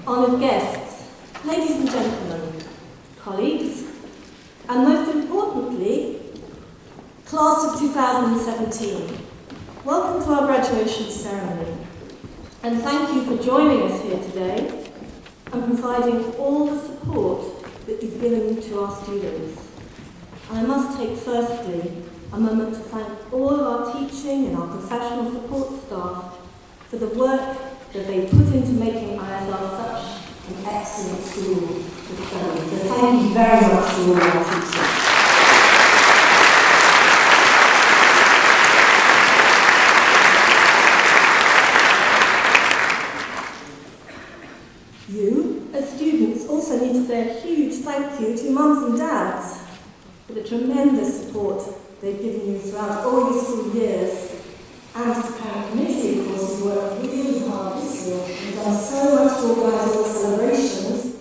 honoured guests, ladies and gentlemen, colleagues, and most importantly, class of 2017. Welcome to our graduation ceremony, and thank you for joining us here today and providing all the support that you've given to our students. And I must take firstly a moment to thank all of our teaching and our professional support staff for the work that they put into making ISL such an excellent school to study. So thank you very much to all of our teachers. You, as students, also need to say a huge thank you to mums and dads for the tremendous support they've given you throughout all your school years, and to the parent committee, of course, who worked really hard this year and done so much to organise all the celebrations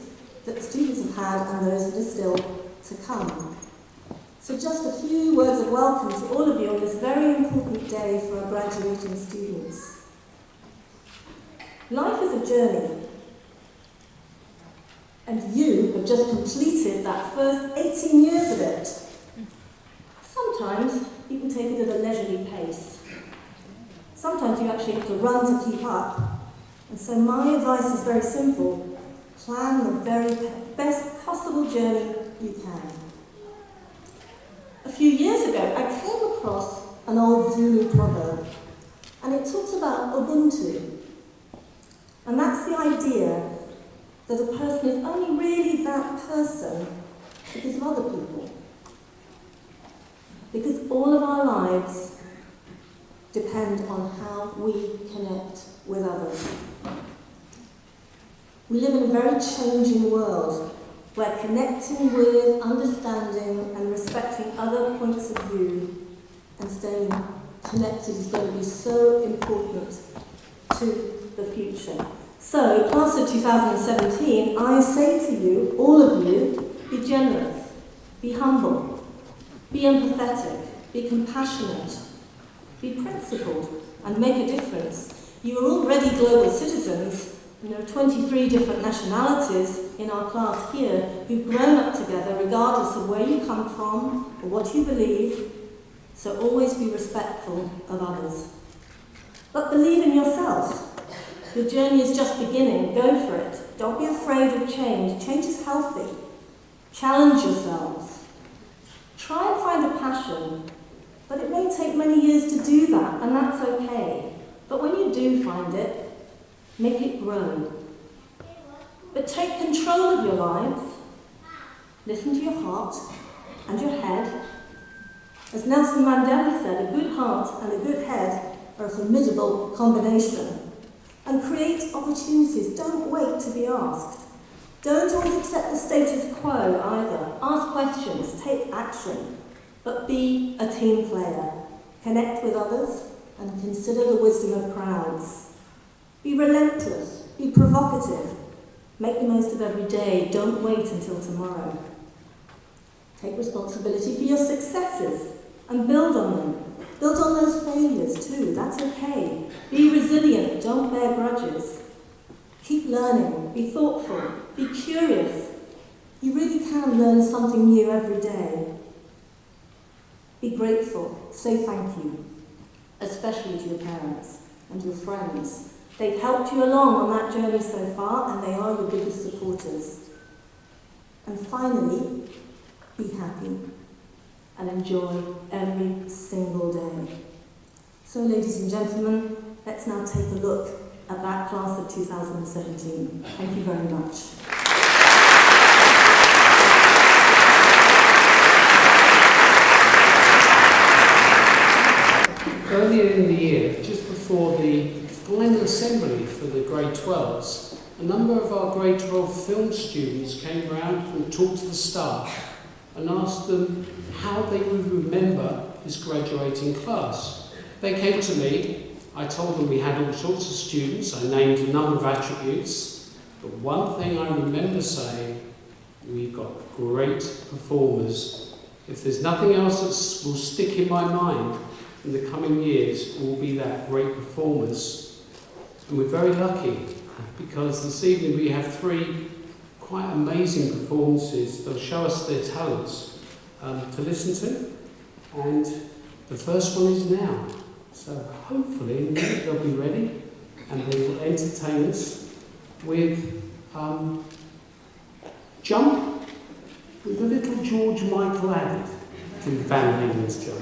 that the students have had and those that are still to come. So just a few words of welcome to all of you on this very important day for our graduating students. Life is a journey, and you have just completed that first 18 years of it. Sometimes you can take it at a leisurely pace. Sometimes you actually have to run to keep up. And so my advice is very simple. Plan the very best possible journey you can. A few years ago, I came across an old Zulu proverb, and it talks about Ubuntu. And that's the idea that a person is only really that person because of other people. Because all of our lives depend on how we connect with others. We live in a very changing world where connecting with, understanding and respecting other points of view and staying connected is going to be so important to the future. So, class of 2017, I say to you, all of you, be generous, be humble, be empathetic, be compassionate, be principled, and make a difference. You are already global citizens, and there are 23 different nationalities in our class here who've grown up together regardless of where you come from or what you believe, so always be respectful of others. But believe in yourself. Your journey is just beginning. Go for it. Don't be afraid of change. Change is healthy. Challenge yourselves. Try and find a passion, but it may take many years to do that, and that's okay. But when you do find it, make it grow. But take control of your lives. Listen to your heart and your head. As Nelson Mandela said, a good heart and a good head are a formidable combination. And create opportunities. Don't wait to be asked. Don't always accept the status quo either. Ask questions, take action, but be a team player. Connect with others and consider the wisdom of crowds. Be relentless, be provocative. Make the most of every day. Don't wait until tomorrow. Take responsibility for your successes and build on them. Build on those failures too, that's okay. Be resilient, don't bear grudges. Keep learning, be thoughtful, be curious. You really can learn something new every day. Be grateful, say thank you, especially to your parents and your friends. They've helped you along on that journey so far, and they are your biggest supporters. And finally, be happy and enjoy every single day. So, ladies and gentlemen, let's now take a look at that class of 2017. Thank you very much. Earlier in the year, just before the final assembly for the grade 12s, a number of our grade 12 film students came round and talked to the staff and asked them how they would remember this graduating class. They came to me, I told them we had all sorts of students, I named a number of attributes, but one thing I remember saying, we've got great performers. If there's nothing else that will stick in my mind in the coming years, it will be that great performers. And we're very lucky because this evening we have three quite amazing performances. They'll show us their talents to listen to, and the first one is now. So hopefully in a minute they'll be ready and they will entertain us with Jump with a little George Michael added to Van Halen's Jump.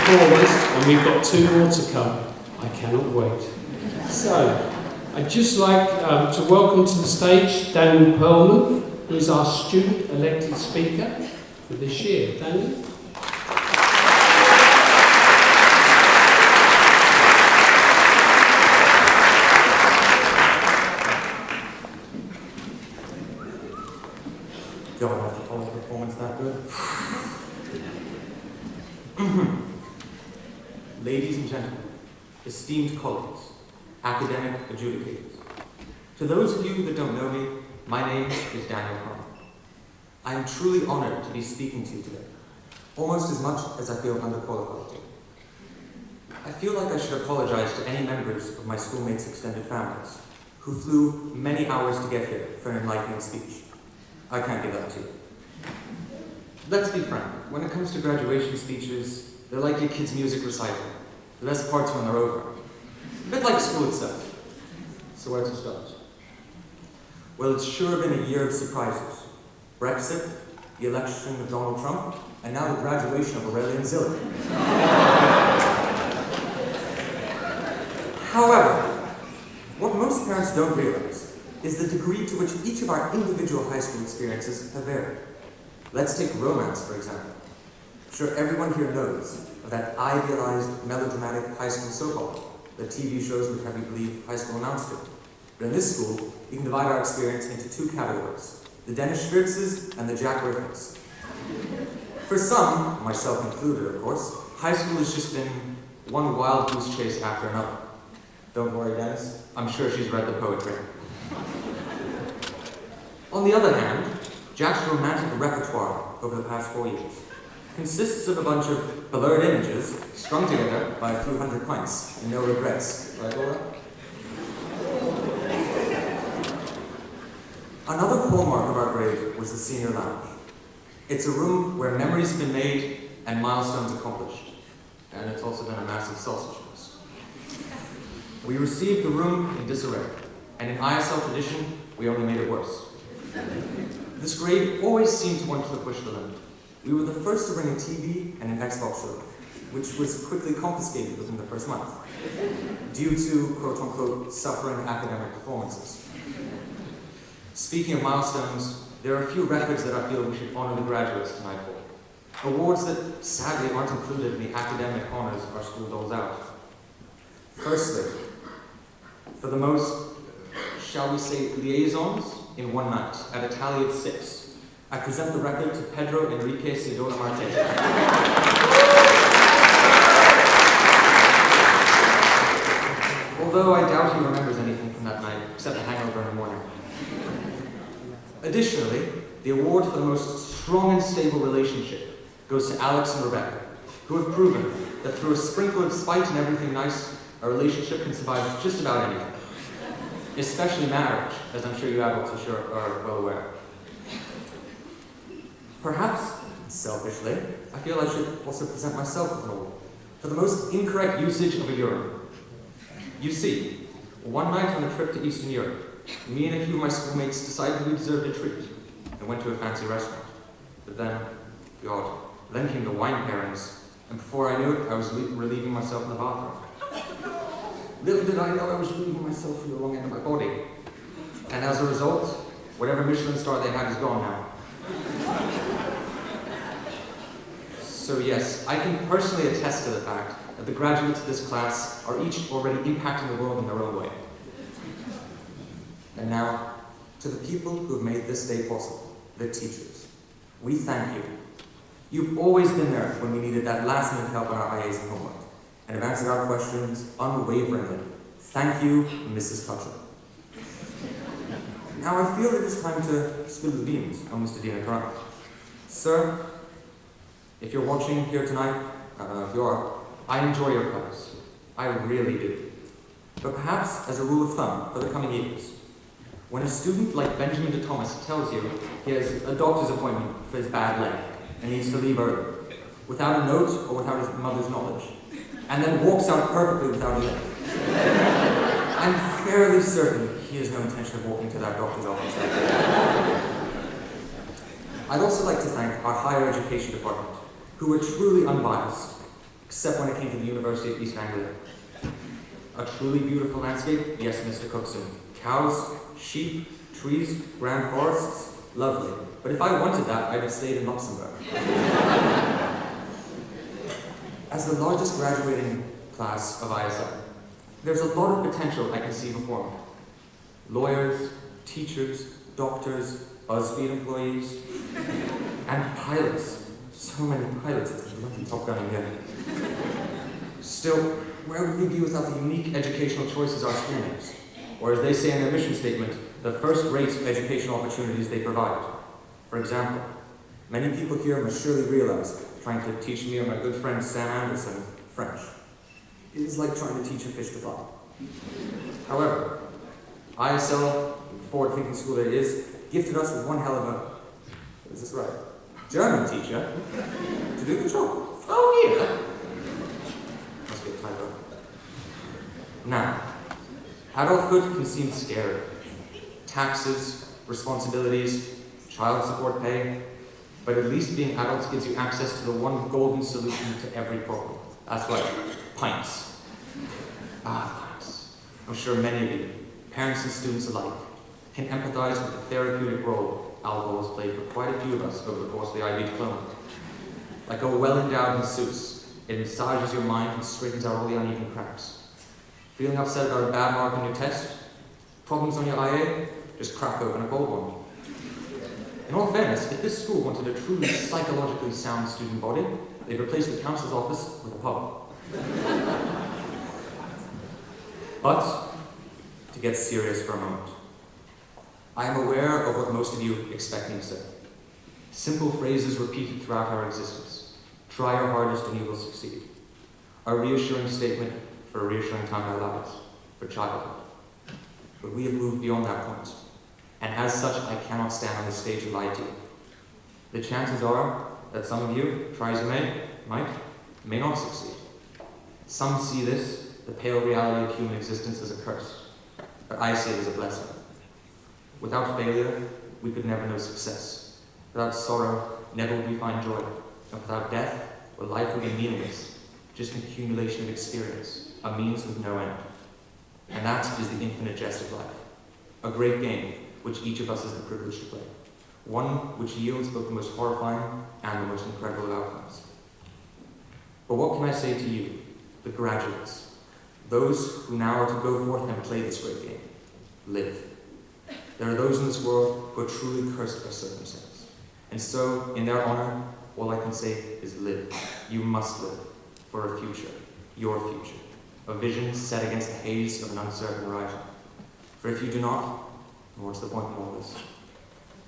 performers, and we've got 2 more to come. I cannot wait. So, I'd just like to welcome to the stage Daniel Perlman, who is our student-elected speaker for this year. Daniel? Don't have to follow performance that good. Ladies and gentlemen, esteemed colleagues, academic adjudicators. To those of you that don't know me, my name is Daniel Perlman. I am truly honored to be speaking to you today, almost as much as I feel underqualified to. I feel like I should apologize to any members of my schoolmates' extended families who flew many hours to get here for an enlightening speech. I can't give that to you. Let's be frank, when it comes to graduation speeches, they're like your kid's music recital. The best part's when they're over. A bit like school itself. So where to start? Well, it's sure been a year of surprises. Brexit, the election of Donald Trump, and now the graduation of Aurelian Zilli. However, what most parents don't realize is the degree to which each of our individual high school experiences have varied. Let's take romance, for example. I'm sure everyone here knows of that idealized, melodramatic high school soap opera that TV shows would have you believe high school announced it. But in this school, we can divide our experience into 2 categories, the Dennis Schwirzes and the Jack Griffins. For some, myself included, of course, high school has just been one wild goose chase after another. Don't worry, Dennis, I'm sure she's read the poetry. On the other hand, Jack's romantic repertoire over the past 4 years consists of a bunch of blurred images strung together by a few hundred pints and no regrets. Right, Laura? Another hallmark of our grade was the senior lounge. It's a room where memories have been made and milestones accomplished. And it's also been a massive sausage fest. We received the room in disarray, and in ISL tradition, we only made it worse. This grade always seemed to want to push the limit. We were the first to bring a TV and an Xbox show, which was quickly confiscated within the first month, due to quote-unquote suffering academic performances. Speaking of milestones, there are a few records that I feel we should honor the graduates tonight for. Awards that sadly aren't included in the academic honors our school doles out. Firstly, for the most, shall we say, liaisons in one night at a tally of 6, I present the record to Pedro Enrique Sidona Martinez. Although I doubt he remembers anything from that night, except a hangover in the morning. Additionally, the award for the most strong and stable relationship goes to Alex and Rebecca, who have proven that through a sprinkle of spite and everything nice, a relationship can survive just about anything. Especially marriage, as I'm sure you adults are well aware. Perhaps, selfishly, I feel I should also present myself with an award for the most incorrect usage of a urine. You see, one night on a trip to Eastern Europe, me and a few of my schoolmates decided we deserved a treat and went to a fancy restaurant. But then, God, then came the wine pairings, and before I knew it, I was relieving myself in the bathroom. Little did I know I was relieving myself from the wrong end of my body. And as a result, whatever Michelin star they had is gone now. So yes, I can personally attest to the fact that the graduates of this class are each already impacting the world in their own way. And now, to the people who have made this day possible, the teachers, we thank you. You've always been there when we needed that last-minute help on our IAs and homework, and have answered our questions unwaveringly. Thank you, Mrs. Cutler. Now I feel it is time to spill the beans on Mr. Dean Curran. Sir, if you're watching here tonight, I don't know if you are, I enjoy your class. I really do. But perhaps as a rule of thumb for the coming years, when a student like Benjamin de Thomas tells you he has a doctor's appointment for his bad leg and needs to leave early, without a note or without his mother's knowledge, and then walks out perfectly without a leg, I'm fairly certain he has no intention of walking to that doctor's office that day. I'd also like to thank our higher education department, who were truly unbiased, except when it came to the University of East Anglia. A truly beautiful landscape? Yes, Mr. Cookson. Cows, sheep, trees, grand forests? Lovely. But if I wanted that, I'd have stayed in Luxembourg. As the largest graduating class of ISL, there's a lot of potential I can see before me. Lawyers, teachers, doctors, BuzzFeed employees, and pilots. So many pilots, it's bloody Top Gun again. Still, where would we be without the unique educational choices our school makes? Or as they say in their mission statement, the first-rate educational opportunities they provide. For example, many people here must surely realize trying to teach me or my good friend Sam Anderson French is like trying to teach a fish to fly. However, ISL, the forward-thinking school that it is, gifted us with one hell of a, is this right? German teacher to do the job. Oh yeah. Must be a typo. Now, adulthood can seem scary. Taxes, responsibilities, child support pay, but at least being adults gives you access to the one golden solution to every problem. That's right, pints. Pints. I'm sure many of you, parents and students alike, can empathize with the therapeutic role alcohol has played for quite a few of us over the course of the IB diploma. Like a well-endowed masseuse, it massages your mind and straightens out all the uneven cracks. Feeling upset about a bad mark on your test? Problems on your IA? Just crack open a cold one. In all fairness, if this school wanted a truly psychologically sound student body, they'd replace the council's office with a pub. But, to get serious for a moment, I am aware of what most of you expect me to say. Simple phrases repeated throughout our existence. Try your hardest and you will succeed. A reassuring statement for a reassuring time in our lives, for childhood. But we have moved beyond that point. And as such, I cannot stand on the stage and lie to you. The chances are that some of you, try as you may not succeed. Some see this, the pale reality of human existence, as a curse. But I see it as a blessing. Without failure, we could never know success. Without sorrow, never would we find joy. And without death, well, life would be meaningless, just an accumulation of experience, a means with no end. And that is the infinite jest of life. A great game, which each of us has the privilege to play. One which yields both the most horrifying and the most incredible of outcomes. But what can I say to you, the graduates, those who now are to go forth and play this great game? Live. There are those in this world who are truly cursed by circumstance. And so, in their honor, all I can say is live. You must live for a future, your future. A vision set against the haze of an uncertain horizon. For if you do not, what's the point in all this?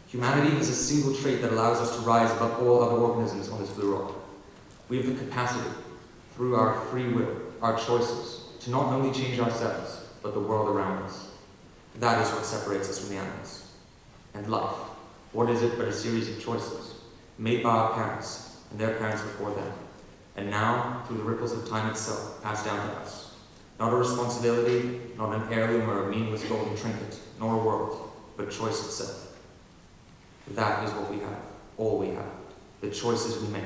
Humanity is a single trait that allows us to rise above all other organisms on this blue rock. We have the capacity, through our free will, our choices, to not only change ourselves, but the world around us. That is what separates us from the animals. And life, what is it but a series of choices, made by our parents, and their parents before them, and now, through the ripples of time itself, passed down to us. Not a responsibility, not an heirloom or a meaningless golden trinket, nor a world, but choice itself. That is what we have, all we have, the choices we make.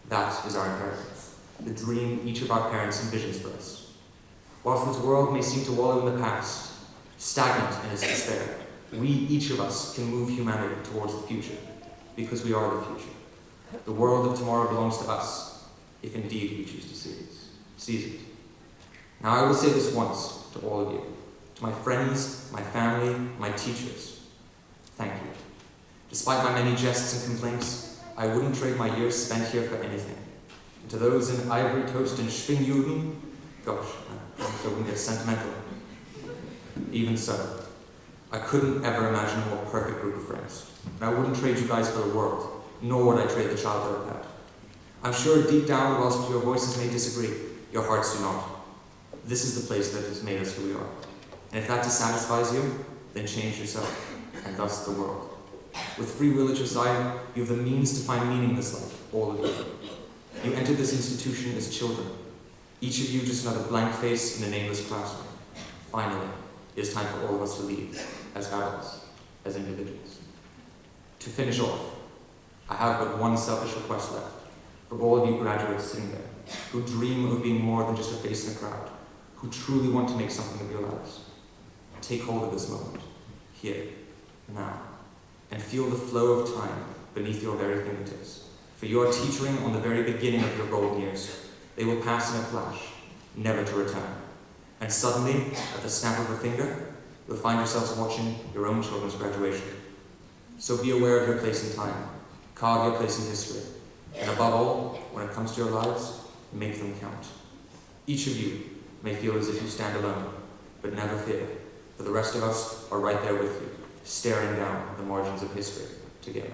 That is our inheritance, the dream each of our parents envisions for us. Whilst this world may seem to wallow in the past, stagnant in its despair, we, each of us, can move humanity towards the future, because we are the future. The world of tomorrow belongs to us, if indeed we choose to seize it. Now I will say this once to all of you, to my friends, my family, my teachers. Thank you. Despite my many jests and complaints, I wouldn't trade my years spent here for anything. And to those in Ivory Toast and Schwingjuden, gosh, I wouldn't get sentimental. Even so, I couldn't ever imagine a more perfect group of friends. And I wouldn't trade you guys for the world, nor would I trade the childhood I've had. I'm sure deep down, whilst your voices may disagree, your hearts do not. This is the place that has made us who we are. And if that dissatisfies you, then change yourself, and thus the world. With free will at your side, you have the means to find meaning in this life, all of you. You entered this institution as children, each of you just another blank face in a nameless classroom. Finally, it is time for all of us to leave, as adults, as individuals. To finish off, I have but one selfish request left for all of you graduates sitting there. who dream of being more than just a face in a crowd, who truly want to make something of your lives. Take hold of this moment, here, now, and feel the flow of time beneath your very fingertips. For you are teetering on the very beginning of your golden years. They will pass in a flash, never to return. And suddenly, at the snap of a finger, you'll find yourselves watching your own children's graduation. So be aware of your place in time, carve your place in history, and above all, when it comes to your lives, make them count. Each of you may feel as if you stand alone, but never fear, for the rest of us are right there with you, staring down the margins of history together.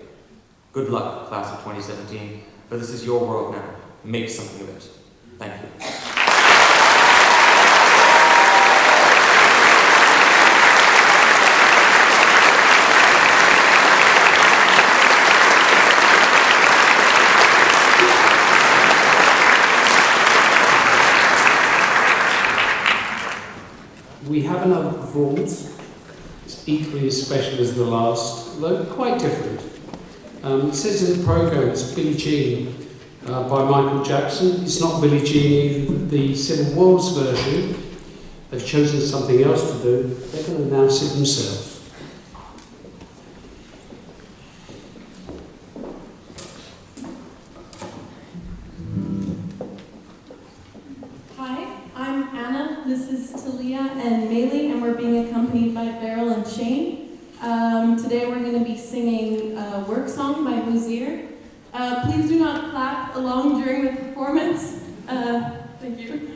Good luck, class of 2017, for this is your world now. Make something of it. Thank you. We have another performance. It's equally as special as the last, though quite different. It says in the programme it's Billie Jean by Michael Jackson. It's not Billie Jean either, the Civil Wars version. They've chosen something else to do. They're going to announce it themselves. This is Talia and Maylee, and we're being accompanied by Beryl and Shane. Today we're going to be singing a work song by Hozier. Please do not clap along during the performance. Thank you.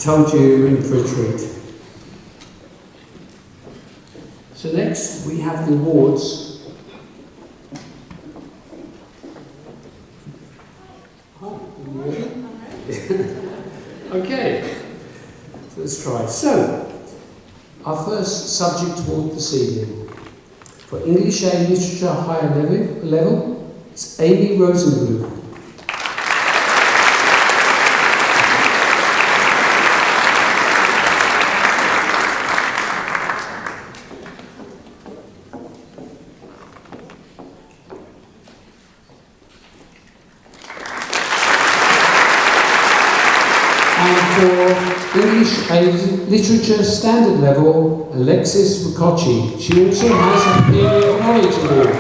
told you you're in for a treat. So next we have the awards. Okay, so let's try. So, our first subject award this evening for English A Literature Higher Level is Amy Rosenblum. English A Literature Standard Level, Alexis Ricocci. She also has a Theory of Knowledge Award.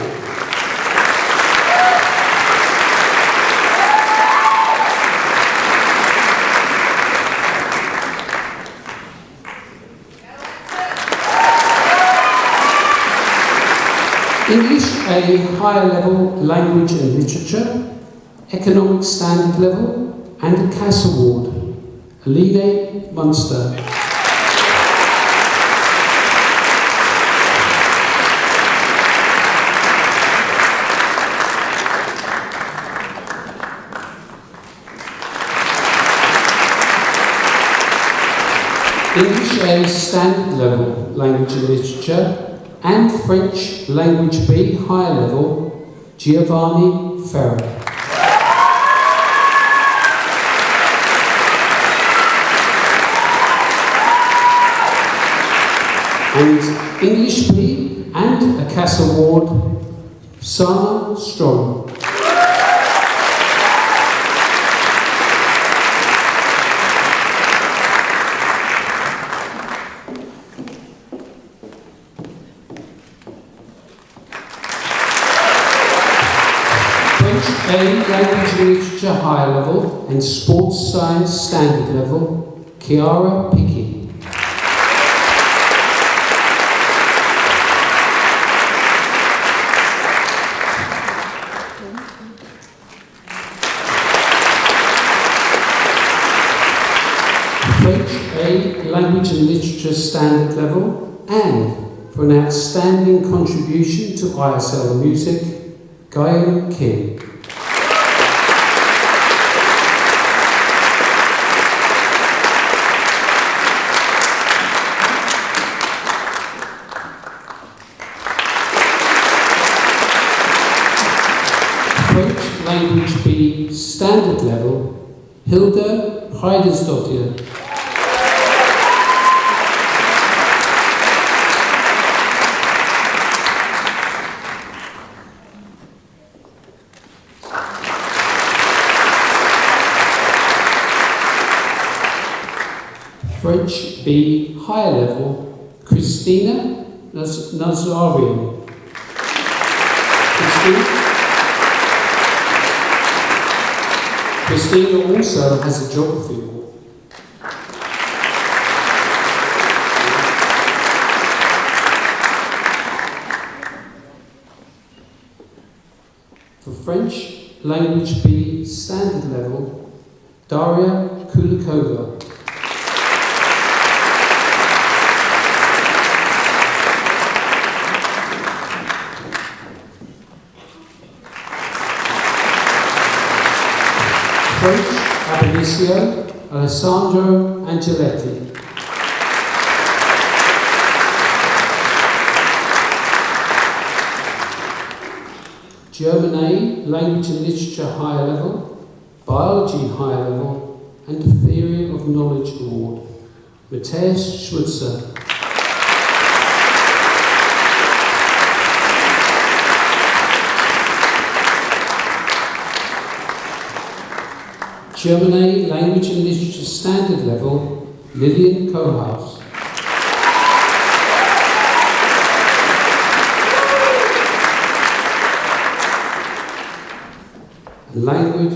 English A Higher Level, Language and Literature, Economic Standard Level, and a CAS Award. Aline Munster. English A Standard Level, Language and Literature, and French Language B Higher Level, Giovanni Ferrer. And English B and a CAS Award, Sana Strong. French A Language and Literature Higher Level and Sports Science Standard Level, Chiara Picchi. Language and Literature Standard Level, and for an outstanding contribution to ISL Music, Gail Kim. French Language B Standard Level, Hilda Heidersdottir. French B Higher Level, Christina Nazarian. Christina also has a geography award. For French Language B Standard Level, Daria Kulikova. French ab initio, Alessandro Angeletti. German A, Language and Literature Higher Level, Biology Higher Level, and Theory of Knowledge Award, Matthias Schwitzer. German A, Language and Literature Standard Level, Lillian Kohaus.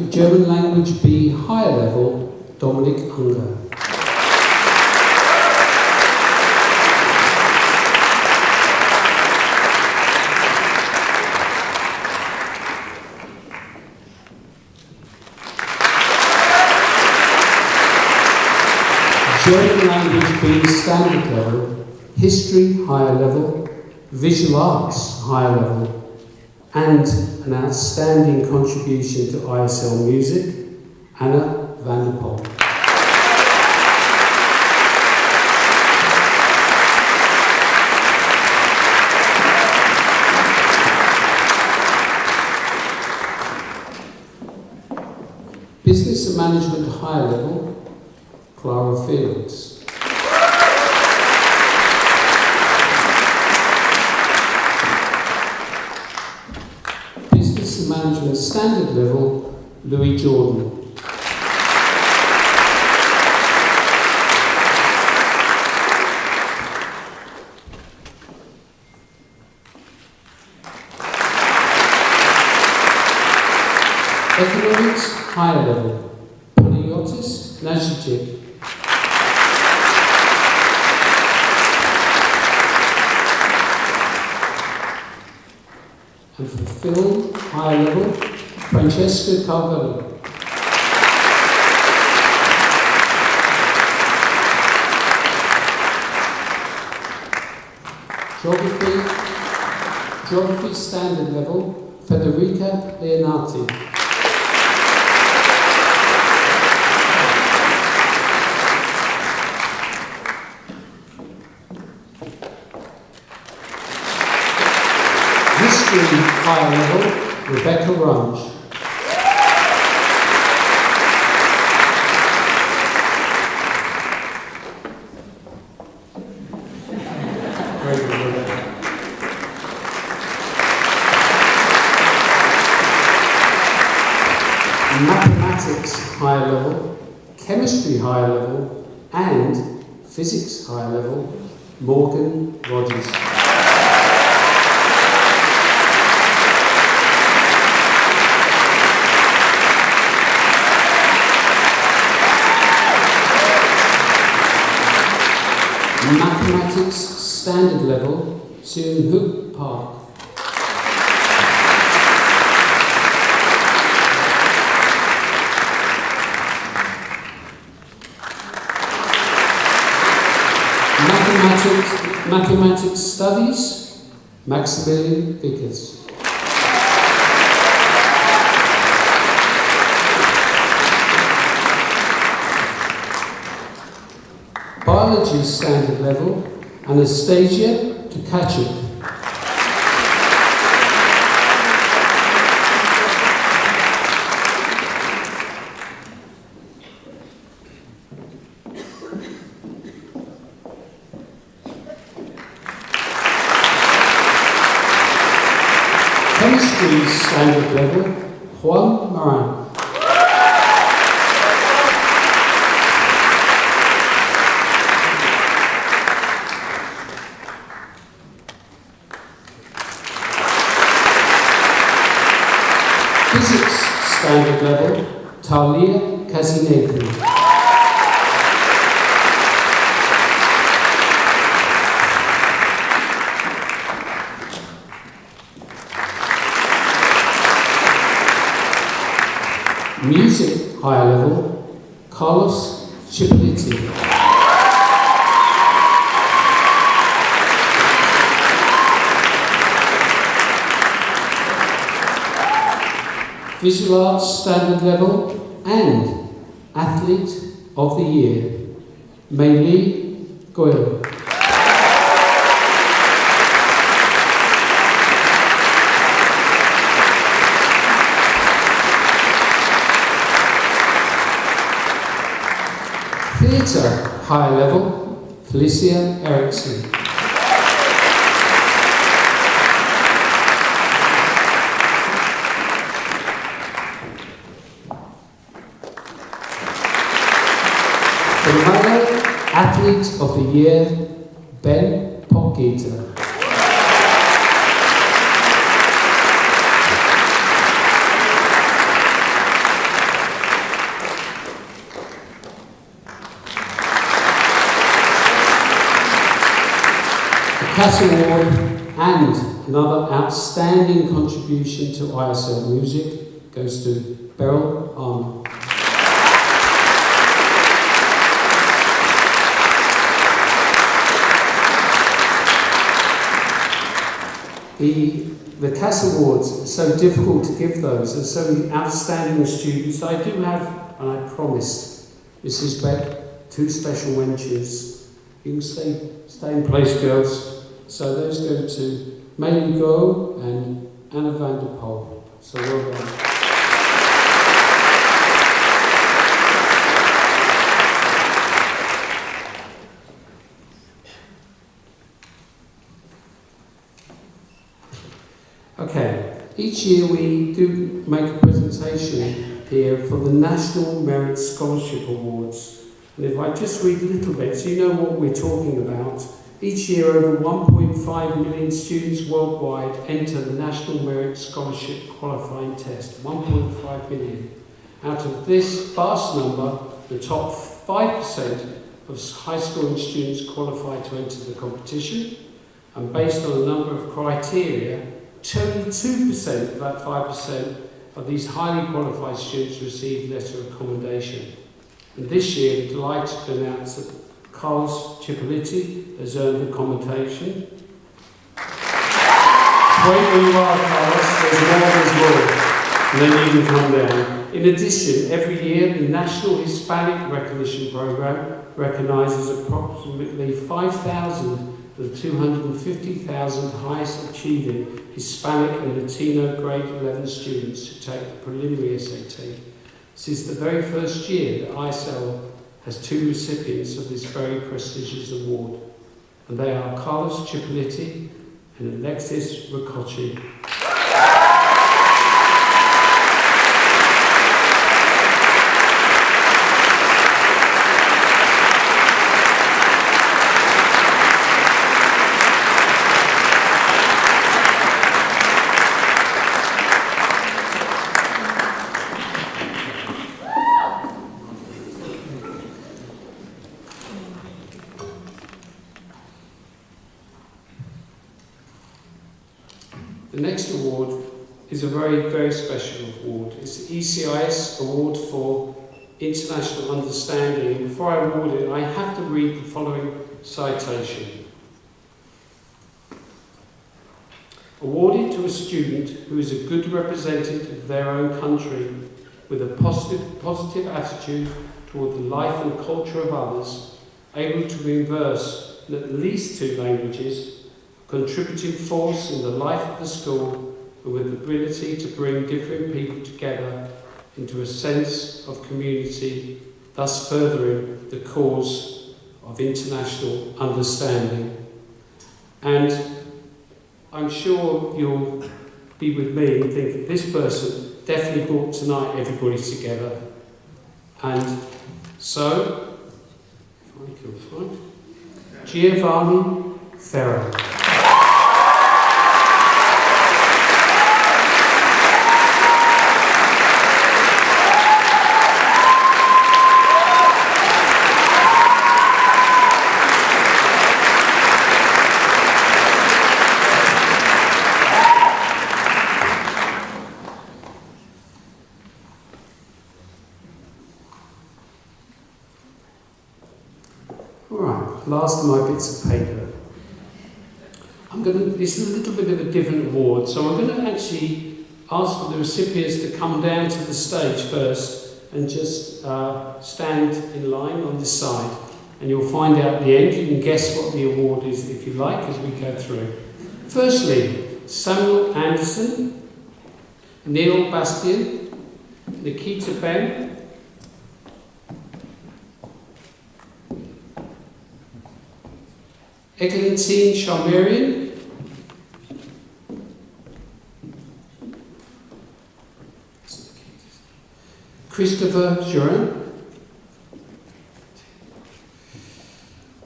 German Language B Higher Level, Dominic Unger. B standard level, history higher level, visual arts higher level, and an outstanding contribution to ISL music, Anna van der Pol. Business and Management higher level, Clara Fields. Business and Management standard level, Louis Jordan. Economics higher level, Panagiotis Najic. And for film higher level, Francesca Calvello. Geography standard level, Federica Leonardi. History higher level, Rebecca Runge. Very good, Rebecca. Mathematics higher level, chemistry higher level, and physics higher level, Morgan Rogers. Mathematics standard level, Soon Hook Park. Mathematics studies, Maximilian Vickers. Biology standard level, Anastasia Tkachuk. Chemistry standard level, Juan Moran. Physics standard level, Talia Kazinathan. Music higher level, Carlos Cipoliti. Visual Arts standard level and Athlete of the Year, Mei Li Goyle. Theatre higher level, Felicia Eriksson. The Mother Athlete of the Year, Ben Pogita. Cass Award and another outstanding contribution to ISL music goes to Beryl Armour. the CAS Awards, it's so difficult to give those, and so many outstanding students. I do have, and I promised Mrs. Beck, 2 special mentions. You can stay in place, girls. So those go to Maylie Go and Anna van der Pol. So well done. Okay, each year we do make a presentation here for the National Merit Scholarship Awards. And if I just read a little bit, so you know what we're talking about. Each year over 1.5 million students worldwide enter the National Merit Scholarship Qualifying Test. 1.5 million. Out of this vast number, the top 5% of high schooling students qualify to enter the competition. And based on a number of criteria, only 2% of that 5% of these highly qualified students receive letter of commendation. And this year, we're delighted to announce that Carlos Cipolliti has earned the commendation. Wait where you are, Carlos, there's more, and then you can come down. In addition, every year, the National Hispanic Recognition Programme recognises approximately 5,000 of the 250,000 highest achieving Hispanic and Latino grade 11 students who take the preliminary SAT. This is the very first year that ISL has 2 recipients of this very prestigious award, and they are Carlos Cipolliti and Alexis Riccocci. The next award is a very, very special award. It's the ECIS Award for International Understanding. And before I award it, I have to read the following citation. Awarded to a student who is a good representative of their own country with a positive attitude toward the life and culture of others, able to converse in at least 2 languages, contributing force in the life of the school, and with the ability to bring different people together into a sense of community, thus furthering the cause of international understanding. And I'm sure you'll be with me and think that this person definitely brought tonight everybody together. And so, if I can find Giovanni Ferro. Last of my bits of paper. This is a little bit of a different award, so I'm going to actually ask for the recipients to come down to the stage first and just stand in line on this side, and you'll find out at the end. You can guess what the award is if you like as we go through. Firstly, Samuel Anderson, Neil Bastian, Nikita Ben, Eglantine Sharmerian, Christopher Jurin,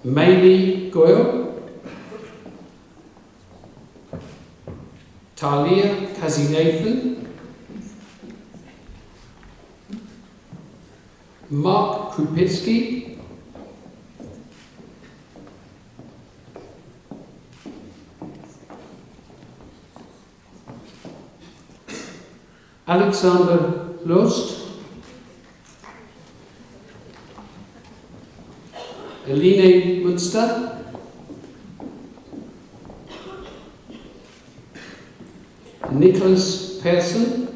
Maylie Goyle, Talia Kazinathan, Mark Krupitsky, Alexander Lost, Eline Munster, Nicholas Persson,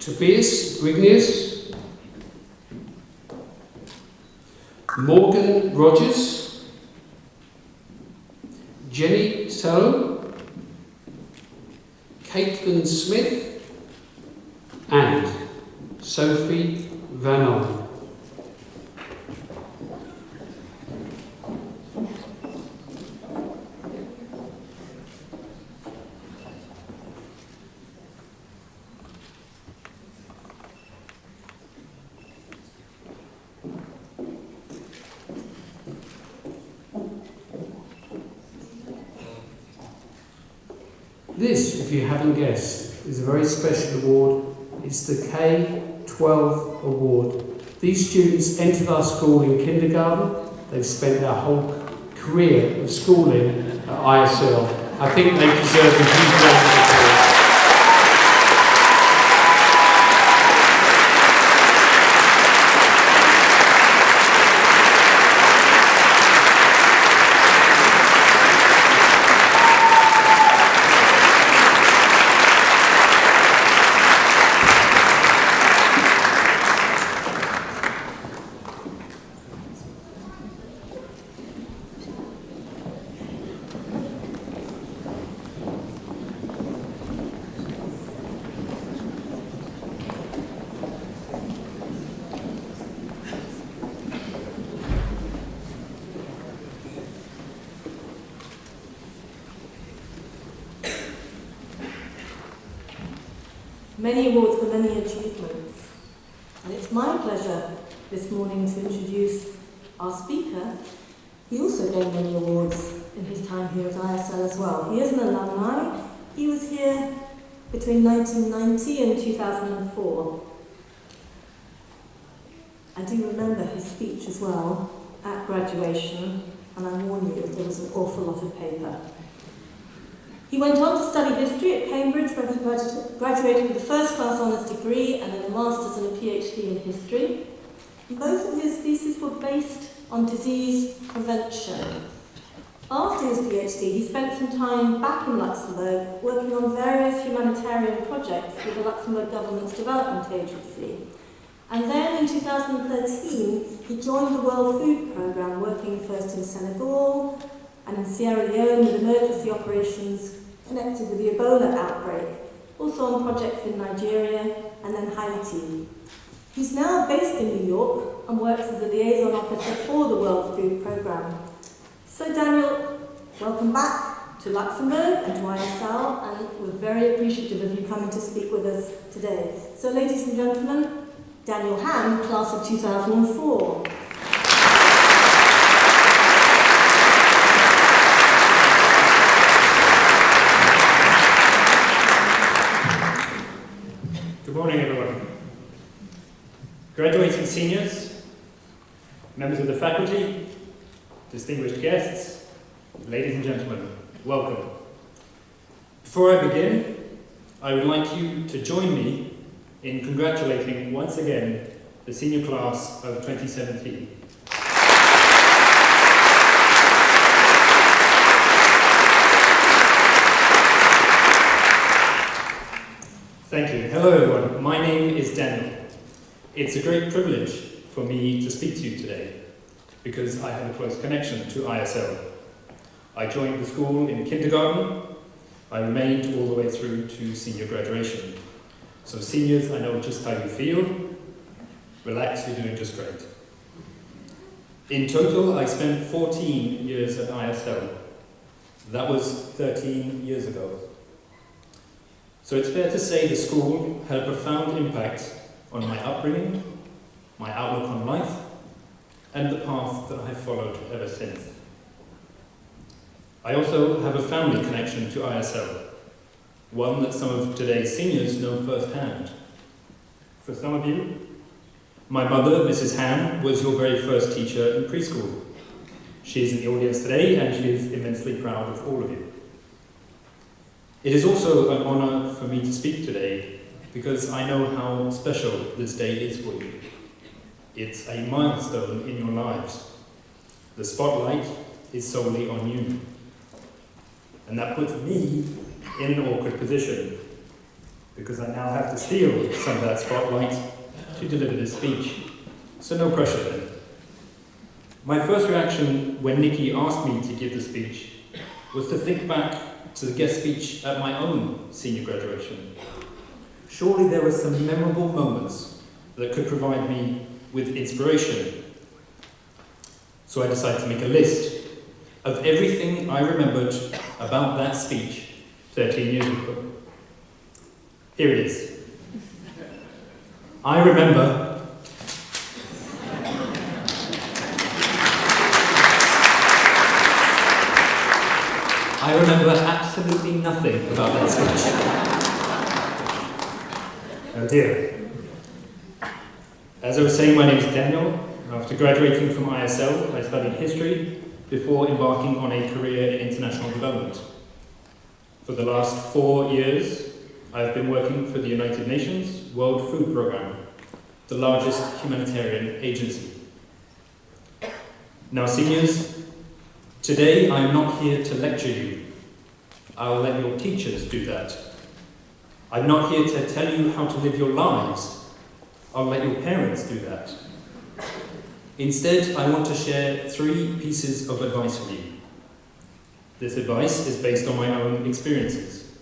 Tobias Grignius, Morgan Rogers, Jenny Sell, Caitlin Smith, and Sophie Vanon. This, if you haven't guessed, is a very special award. It's the K-12 award. These students entered our school in kindergarten. They've spent their whole career of schooling at ISL. I think they deserve a huge round of applause. Many awards for many achievements. And it's my pleasure this morning to introduce our speaker. He also gained many awards in his time here at ISL as well. He is an alumni. He was here between 1990 and 2004. I do remember his speech as well at graduation, and I warn you, there was an awful lot of paper. He went on to study history at Cambridge, where he graduated with a first-class honours degree and then a master's and a PhD in history. And both of his theses were based on disease prevention. After his PhD, he spent some time back in Luxembourg working on various humanitarian projects with the Luxembourg government's development agency. And then in 2013, he joined the World Food Programme, working first in Senegal and in Sierra Leone with emergency operations connected with the Ebola outbreak, also on projects in Nigeria and then Haiti. He's now based in New York and works as a liaison officer for the World Food Programme. So Daniel, welcome back to Luxembourg and to ISL, and we're very appreciative of you coming to speak with us today. So ladies and gentlemen, Daniel Ham, class of 2004. Good morning, everyone. Graduating seniors, members of the faculty, distinguished guests, ladies and gentlemen, welcome. Before I begin, I would like you to join me in congratulating once again the senior class of 2017. Thank you. Hello everyone, my name is Daniel. It's a great privilege for me to speak to you today because I have a close connection to ISL. I joined the school in kindergarten. I remained all the way through to senior graduation. So seniors, I know just how you feel. Relax, you're doing just great. In total, I spent 14 years at ISL. That was 13 years ago. So it's fair to say the school had a profound impact on my upbringing, my outlook on life, and the path that I've followed ever since. I also have a family connection to ISL, one that some of today's seniors know firsthand. For some of you, my mother, Mrs. Ham, was your very first teacher in preschool. She is in the audience today, and she is immensely proud of all of you. It is also an honour for me to speak today because I know how special this day is for you. It's a milestone in your lives. The spotlight is solely on you. And that puts me in an awkward position, because I now have to steal some of that spotlight to deliver this speech. So no pressure then. My first reaction when Nikki asked me to give the speech was to think back to the guest speech at my own senior graduation. Surely there were some memorable moments that could provide me with inspiration. So I decided to make a list of everything I remembered about that speech 13 years ago. Here it is. I remember absolutely nothing about that speech. Oh dear. As I was saying, my name is Daniel. After graduating from ISL, I studied history before embarking on a career in international development. For the last 4 years, I've been working for the United Nations World Food Programme, the largest humanitarian agency. Now, seniors, today I'm not here to lecture you. I'll let your teachers do that. I'm not here to tell you how to live your lives. I'll let your parents do that. Instead, I want to share 3 pieces of advice with you. This advice is based on my own experiences.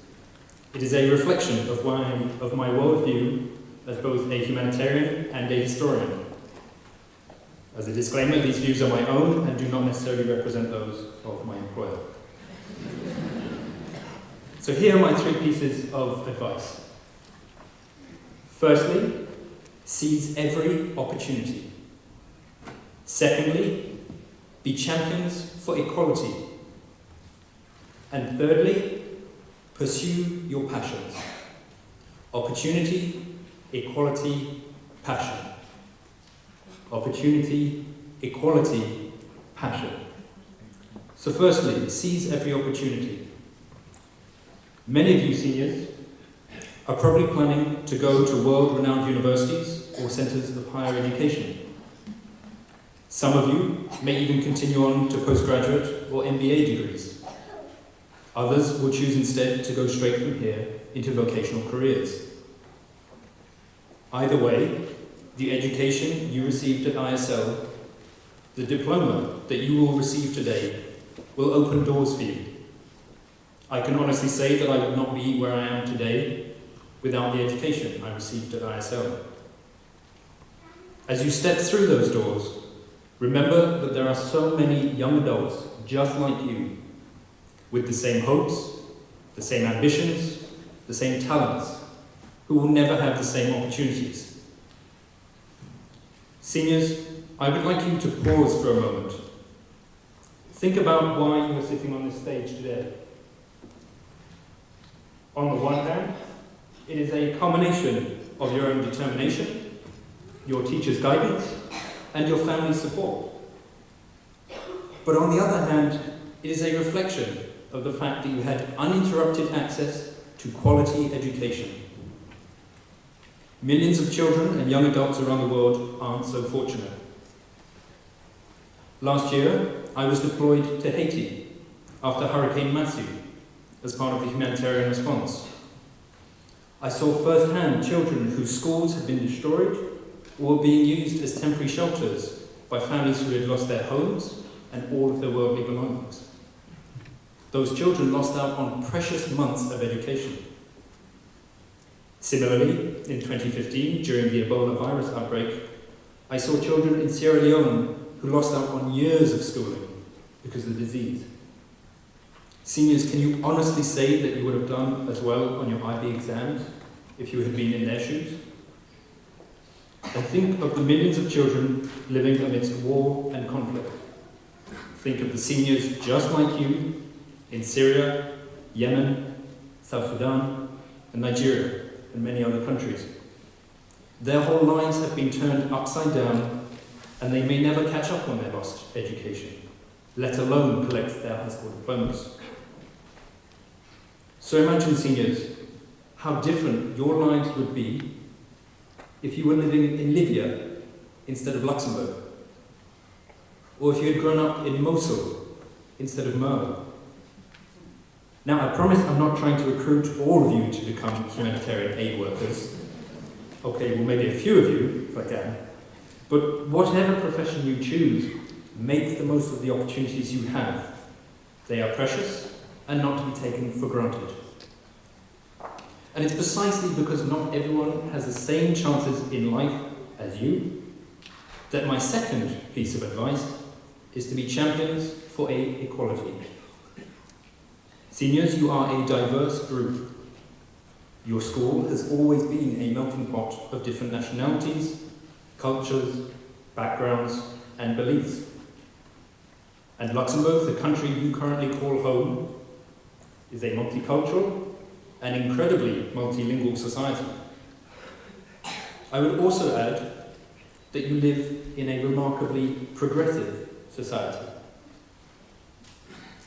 It is a reflection of my worldview as both a humanitarian and a historian. As a disclaimer, these views are my own and do not necessarily represent those of my employer. So here are my 3 pieces of advice. Firstly, seize every opportunity. Secondly, be champions for equality. And thirdly, pursue your passions. Opportunity, equality, passion. Opportunity, equality, passion. So firstly, seize every opportunity. Many of you seniors are probably planning to go to world-renowned universities or centres of higher education. Some of you may even continue on to postgraduate or MBA degrees. Others will choose instead to go straight from here into vocational careers. Either way, the education you received at ISL, the diploma that you will receive today, will open doors for you. I can honestly say that I would not be where I am today without the education I received at ISL. As you step through those doors, remember that there are so many young adults just like you, with the same hopes, the same ambitions, the same talents, who will never have the same opportunities. Seniors, I would like you to pause for a moment. Think about why you are sitting on this stage today. On the one hand, it is a culmination of your own determination, your teacher's guidance, and your family's support. But on the other hand, it is a reflection of the fact that you had uninterrupted access to quality education. Millions of children and young adults around the world aren't so fortunate. Last year, I was deployed to Haiti after Hurricane Matthew as part of the humanitarian response. I saw firsthand children whose schools had been destroyed or were being used as temporary shelters by families who had lost their homes and all of their worldly belongings. Those children lost out on precious months of education. Similarly, in 2015, during the Ebola virus outbreak, I saw children in Sierra Leone who lost out on years of schooling because of the disease. Seniors, can you honestly say that you would have done as well on your IB exams if you had been in their shoes? And think of the millions of children living amidst war and conflict. Think of the seniors just like you in Syria, Yemen, South Sudan, and Nigeria, and many other countries. Their whole lives have been turned upside down, and they may never catch up on their lost education, let alone collect their high school diplomas. So imagine, seniors, how different your lives would be if you were living in Libya instead of Luxembourg. or if you had grown up in Mosul instead of Merle. Now, I promise I'm not trying to recruit all of you to become humanitarian aid workers. Okay, well, maybe a few of you, if I can. But whatever profession you choose, make the most of the opportunities you have. They are precious and not to be taken for granted. And it's precisely because not everyone has the same chances in life as you that my second piece of advice is to be champions for equality. Seniors, you are a diverse group. Your school has always been a melting pot of different nationalities, cultures, backgrounds, and beliefs. And Luxembourg, the country you currently call home, is a multicultural and incredibly multilingual society. I would also add that you live in a remarkably progressive society.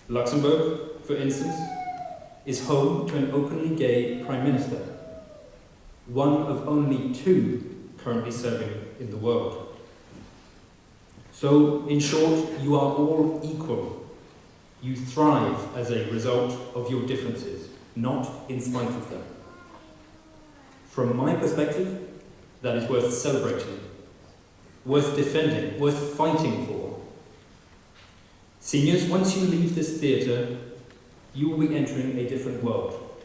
Luxembourg, for instance, is home to an openly gay Prime Minister, one of only 2 currently serving in the world. So, in short, you are all equal. You thrive as a result of your differences, not in spite of them. From my perspective, that is worth celebrating, worth defending, worth fighting for. Seniors, once you leave this theatre, you will be entering a different world.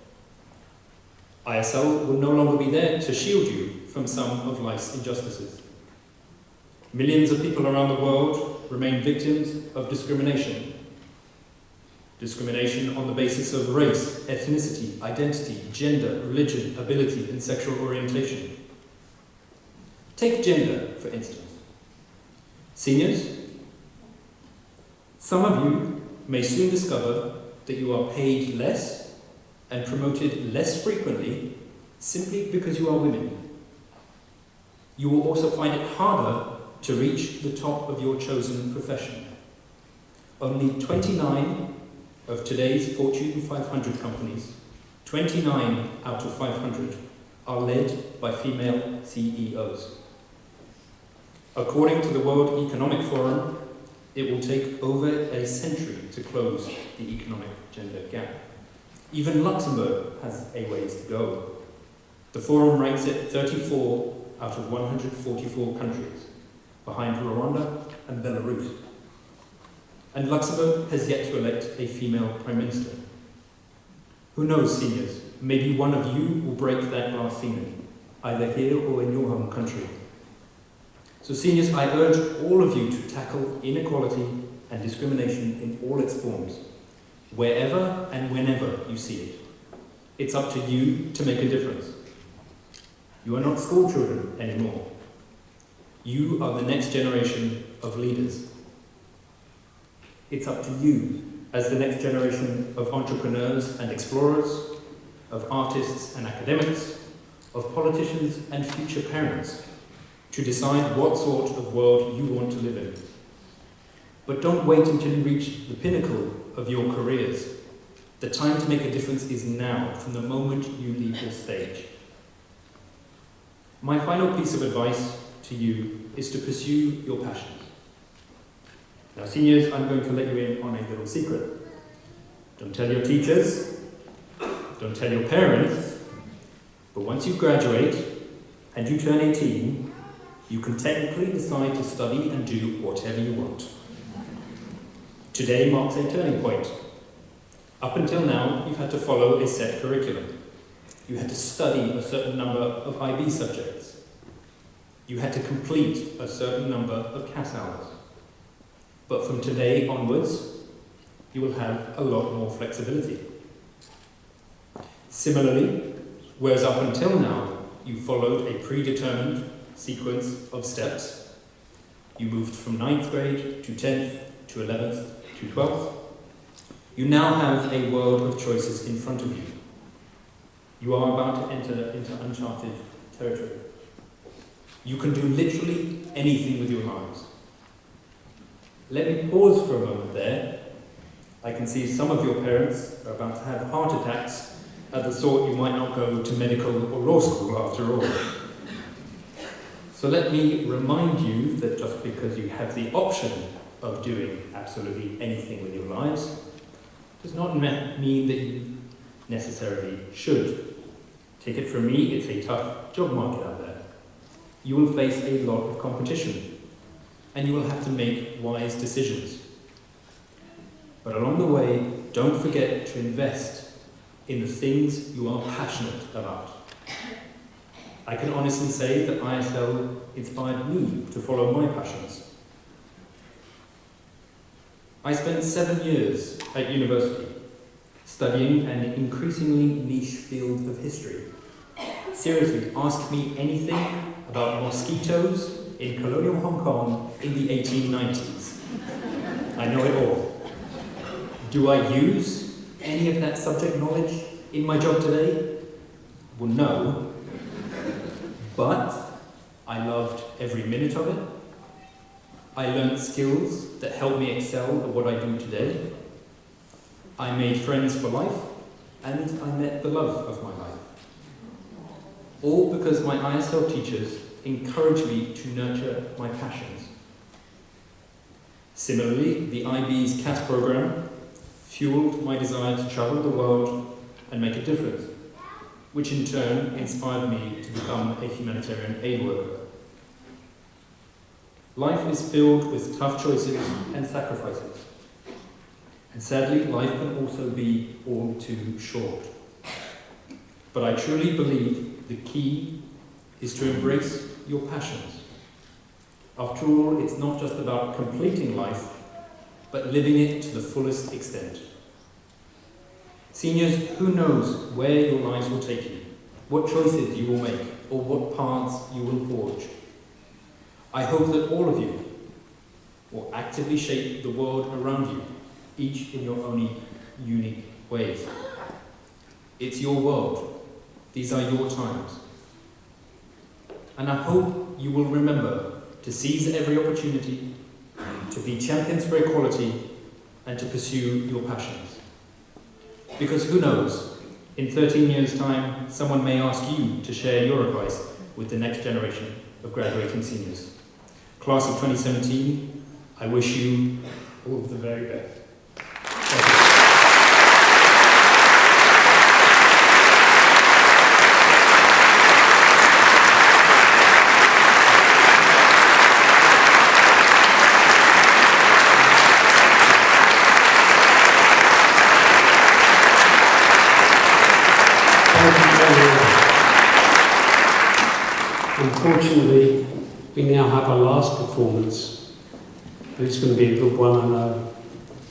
ISL will no longer be there to shield you from some of life's injustices. Millions of people around the world remain victims of discrimination. Discrimination on the basis of race, ethnicity, identity, gender, religion, ability, and sexual orientation. Take gender, for instance. Seniors, some of you may soon discover that you are paid less and promoted less frequently simply because you are women. You will also find it harder to reach the top of your chosen profession. Only 29 of today's Fortune 500 companies, 29 out of 500, are led by female CEOs. According to the World Economic Forum, it will take over a century to close the economic gender gap. Even Luxembourg has a ways to go. The forum ranks it 34 out of 144 countries, behind Rwanda and Belarus. And Luxembourg has yet to elect a female Prime Minister. Who knows, seniors, maybe one of you will break that glass ceiling, either here or in your home country. So seniors, I urge all of you to tackle inequality and discrimination in all its forms, wherever and whenever you see it. It's up to you to make a difference. You are not school children anymore. You are the next generation of leaders. It's up to you, as the next generation of entrepreneurs and explorers, of artists and academics, of politicians and future parents, to decide what sort of world you want to live in. But don't wait until you reach the pinnacle of your careers. The time to make a difference is now, from the moment you leave this stage. My final piece of advice to you is to pursue your passions. Now, seniors, I'm going to let you in on a little secret. Don't tell your teachers, don't tell your parents, but once you graduate and you turn 18, you can technically decide to study and do whatever you want. Today marks a turning point. Up until now, you've had to follow a set curriculum. You had to study a certain number of IB subjects. You had to complete a certain number of CAS hours. But from today onwards, you will have a lot more flexibility. Similarly, whereas up until now, you followed a predetermined sequence of steps, you moved from 9th grade to 10th to 11th to 12th, you now have a world of choices in front of you. You are about to enter into uncharted territory. You can do literally anything with your lives. Let me pause for a moment there. I can see some of your parents are about to have heart attacks at the thought you might not go to medical or law school after all. So let me remind you that just because you have the option of doing absolutely anything with your lives does not mean that you necessarily should. Take it from me, it's a tough job market out there. You will face a lot of competition, and you will have to make wise decisions. But along the way, don't forget to invest in the things you are passionate about. I can honestly say that ISL inspired me to follow my passions. I spent 7 years at university studying an increasingly niche field of history. Seriously, ask me anything about mosquitoes in colonial Hong Kong in the 1890s. I know it all. Do I use any of that subject knowledge in my job today? Well, no. But I loved every minute of it. I learned skills that helped me excel at what I do today. I made friends for life, and I met the love of my life. All because my ISL teachers encouraged me to nurture my passions. Similarly, the IB's CAS program fueled my desire to travel the world and make a difference, which in turn inspired me to become a humanitarian aid worker. Life is filled with tough choices and sacrifices. And sadly, life can also be all too short. But I truly believe the key is to embrace your passions. After all, it's not just about completing life, but living it to the fullest extent. Seniors, who knows where your lives will take you, what choices you will make, or what paths you will forge. I hope that all of you will actively shape the world around you, each in your own unique ways. It's your world. These are your times. And I hope you will remember to seize every opportunity, to be champions for equality, and to pursue your passions. Because who knows, in 13 years' time, someone may ask you to share your advice with the next generation of graduating seniors. Class of 2017, I wish you all of the very best. Unfortunately, we now have our last performance, but it's going to be a good one, I know.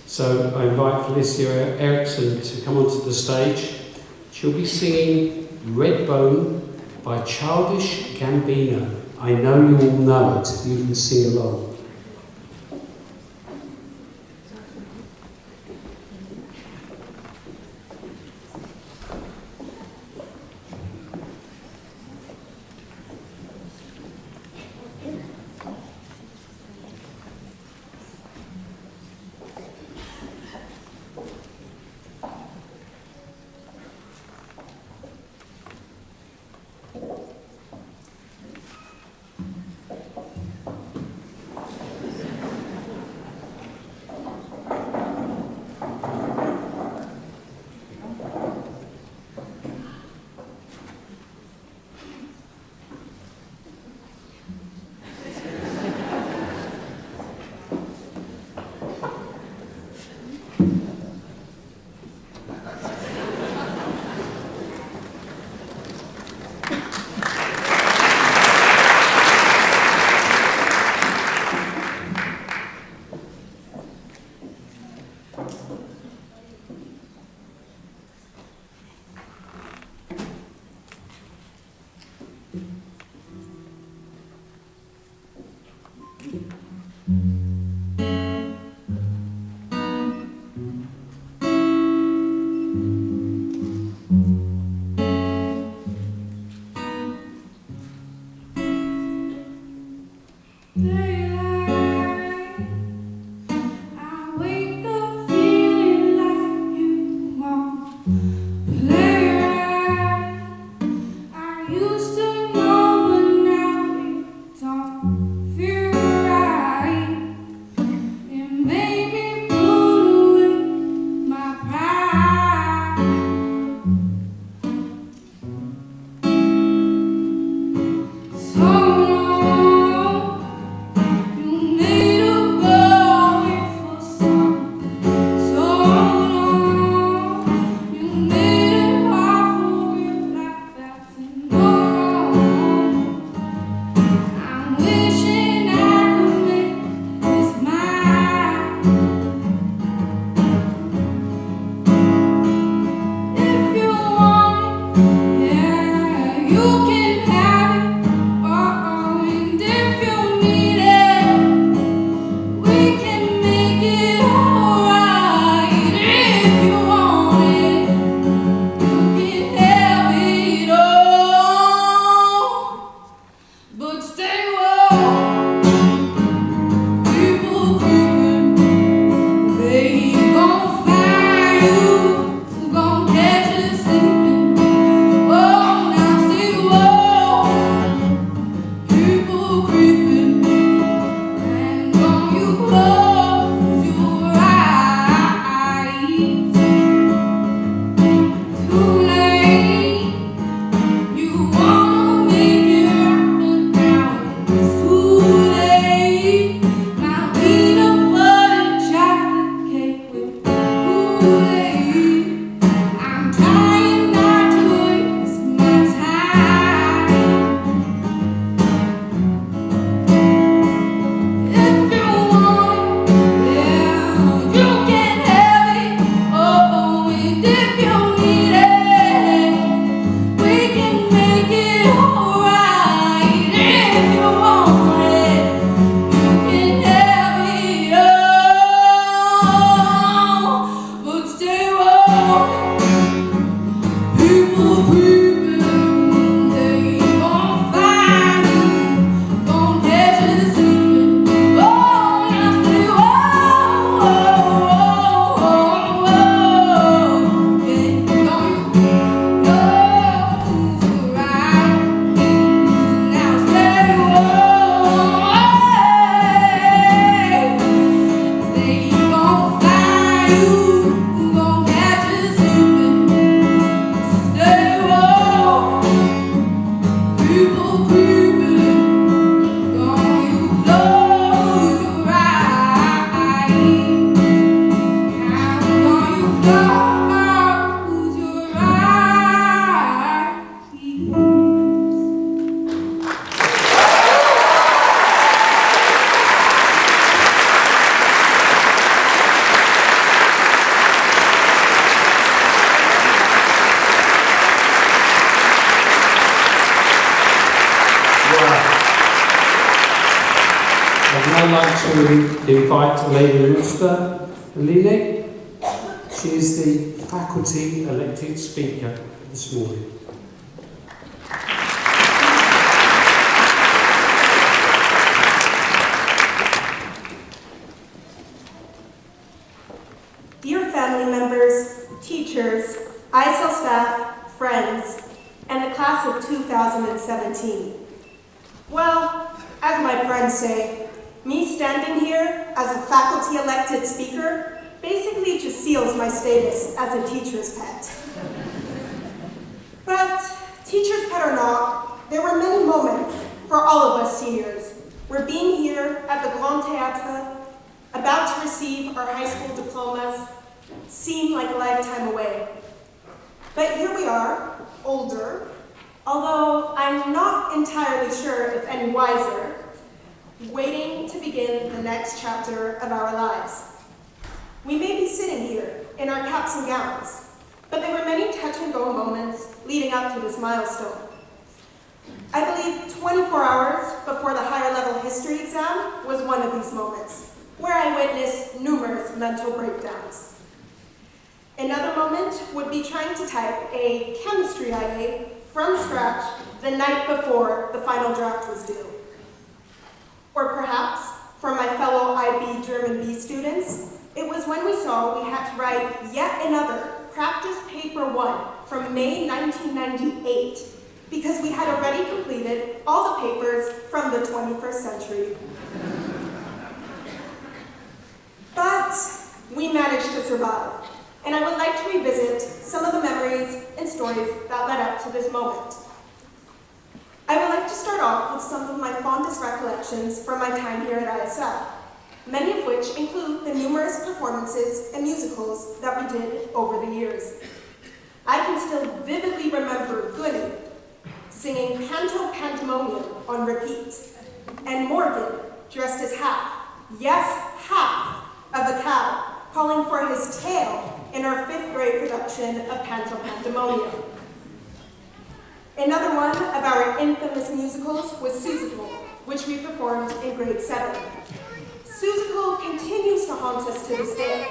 So I invite Felicia Eriksson to come onto the stage. She'll be singing Redbone by Childish Gambino. I know you all know it, you can sing along. In I'd now like to invite Lady Musta-Aline. She is the faculty elected speaker this morning. Dear family members, teachers, ISL staff, friends, and the class of 2017. Well, as my friends say, me standing here as a faculty elected speaker basically just seals my status as a teacher's pet. But teacher's pet or not, there were many moments for all of us seniors where being here at the Grand Théâtre, about to receive our high school diplomas, seemed like a lifetime away. But here we are, older, although I'm not entirely sure if any wiser, waiting to begin the next chapter of our lives. We may be sitting here in our caps and gowns, but there were many touch and go moments leading up to this milestone. I believe 24 hours before the higher level history exam was one of these moments, where I witnessed numerous mental breakdowns. Another moment would be trying to type a chemistry IA from scratch the night before the final draft was due. Or perhaps, for my fellow IB German B students, it was when we saw we had to write yet another practice paper 1 from May 1998, because we had already completed all the papers from the 21st century. But we managed to survive, and I would like to revisit some of the memories and stories that led up to this moment. I would like to start off with some of my fondest recollections from my time here at ISL, many of which include the numerous performances and musicals that we did over the years. I can still vividly remember Gunny singing Panto Pandemonium on repeat, and Morgan dressed as half, yes, half of a cow, calling for his tail in our 5th grade production of Panto Pandemonium. Another one of our infamous musicals was Susical, which we performed in grade 7. Susical continues to haunt us to this day,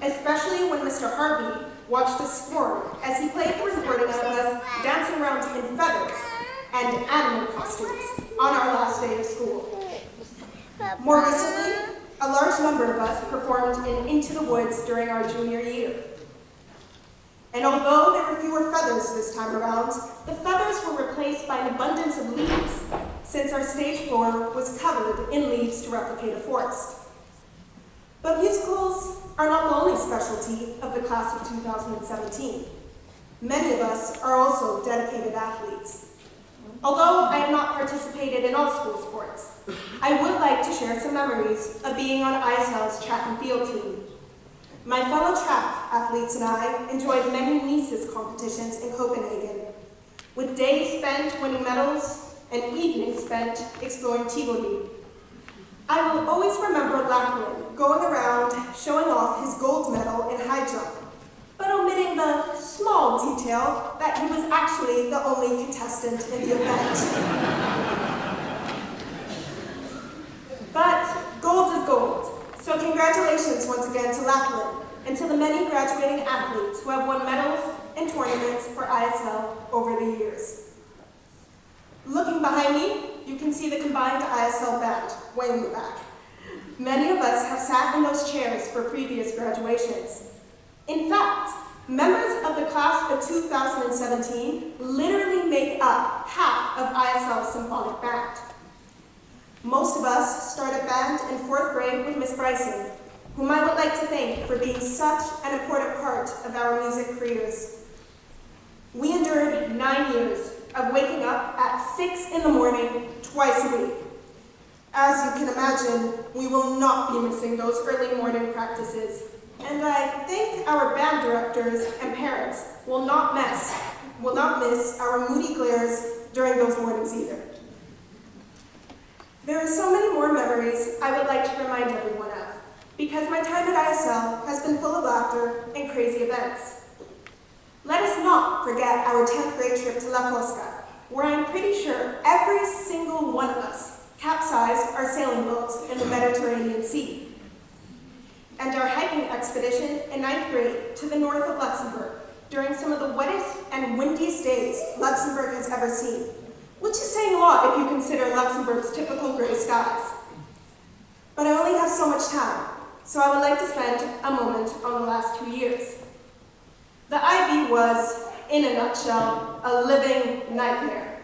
especially when Mr. Harvey watched us squirm as he played the recording of us dancing around in feathers and animal costumes on our last day of school. More recently, a large number of us performed in Into the Woods during our junior year. And although there were fewer feathers this time around, the feathers were replaced by an abundance of leaves, since our stage floor was covered in leaves to replicate a forest. But musicals are not the only specialty of the class of 2017. Many of us are also dedicated athletes. Although I have not participated in all school sports, I would like to share some memories of being on ISL's track and field team. My fellow track athletes and I enjoyed many Mises competitions in Copenhagen, with days spent winning medals and evenings spent exploring Tivoli. I will always remember Lachlan going around showing off his gold medal in high jump, but omitting the small detail that he was actually the only contestant in the event. But gold is gold. So congratulations once again to Lachlan and to the many graduating athletes who have won medals and tournaments for ISL over the years. Looking behind me, you can see the combined ISL band way in the back. Many of us have sat in those chairs for previous graduations. In fact, members of the class of 2017 literally make up half of ISL's symphonic band. Most of us started band in 4th grade with Miss Bryson, whom I would like to thank for being such an important part of our music careers. We endured 9 years of waking up at 6 in the morning, twice a week. As you can imagine, we will not be missing those early morning practices, and I think our band directors and parents will not miss our moody glares during those mornings either. There are so many more memories I would like to remind everyone of, because my time at ISL has been full of laughter and crazy events. Let us not forget our 10th grade trip to La Fosca, where I'm pretty sure every single one of us capsized our sailing boats in the expedition in 9th grade to the north of Luxembourg during some of the wettest and windiest days Luxembourg has ever seen, which is saying a lot if you consider Luxembourg's typical gray skies. But I only have so much time, so I would like to spend a moment on the last 2 years. The IB was, in a nutshell, a living nightmare.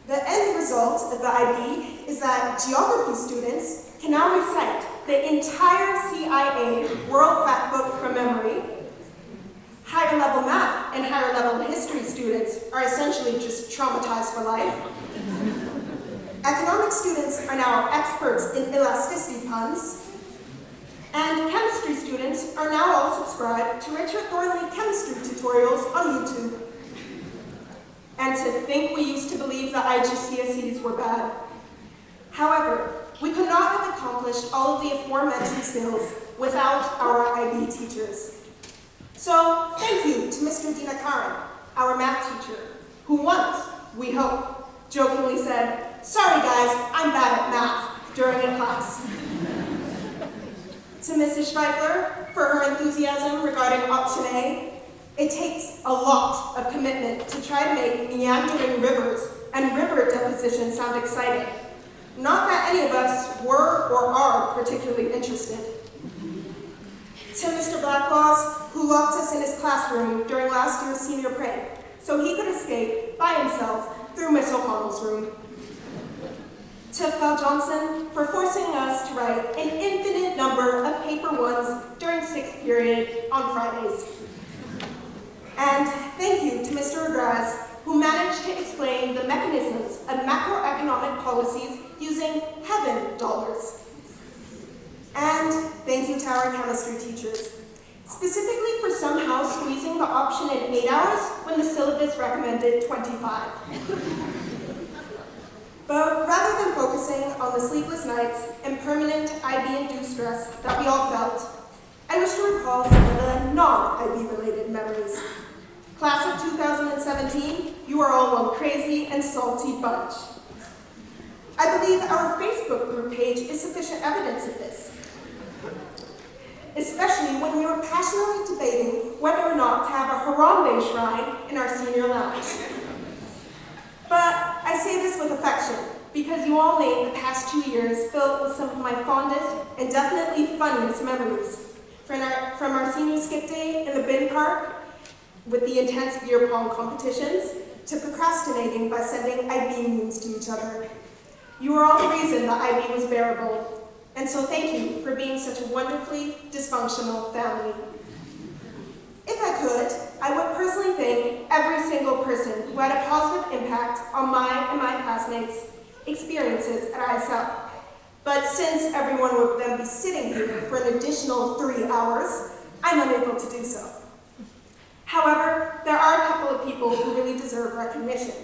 The end result of the IB is that geography students can now recite the entire CIA World Factbook from memory. Higher level math and higher level history students are essentially just traumatized for life. Economics students are now experts in elasticity puns. And chemistry students are now all subscribed to Richard Thornley chemistry tutorials on YouTube. And to think we used to believe the IGCSEs were bad. However, we could not have accomplished all of the aforementioned skills without our IB teachers. So thank you to Mr. Dinakaran, our math teacher, who once, we hope, jokingly said, "Sorry guys, I'm bad at math," during a class. To Mrs. Schweifler for her enthusiasm regarding option A. It takes a lot of commitment to try to make meandering rivers and river deposition sound exciting. Not that any of us were or are particularly interested. To Mr. Blacklaws, who locked us in his classroom during last year's senior prank, so he could escape by himself through Miss O'Connell's room. To Frau Johnson for forcing us to write an infinite number of paper ones during 6th period on Fridays. And thank you to Mr. Agraz, who managed to explain the mechanisms of macroeconomic policies using heaven dollars. And thank you to our chemistry teachers, specifically for somehow squeezing the option in 8 hours when the syllabus recommended 25. But rather than focusing on the sleepless nights and permanent IB-induced stress that we all felt, I wish to recall some of the non-IB-related memories. Class of 2017, you are all one crazy and salty bunch. I believe our Facebook group page is sufficient evidence of this, especially when we were passionately debating whether or not to have a Harambe shrine in our senior lounge. But I say this with affection, because you all made the past 2 years filled with some of my fondest and definitely funniest memories. From our senior skip day in the bin park, with the intense beer pong competitions, to procrastinating by sending IB memes to each other. You are all the reason the IB was bearable, and so thank you for being such a wonderfully dysfunctional family. If I could, I would personally thank every single person who had a positive impact on my and my classmates' experiences at ISL. But since everyone would then be sitting here for an additional 3 hours, I'm unable to do so. However, there are a couple of people who really deserve recognition.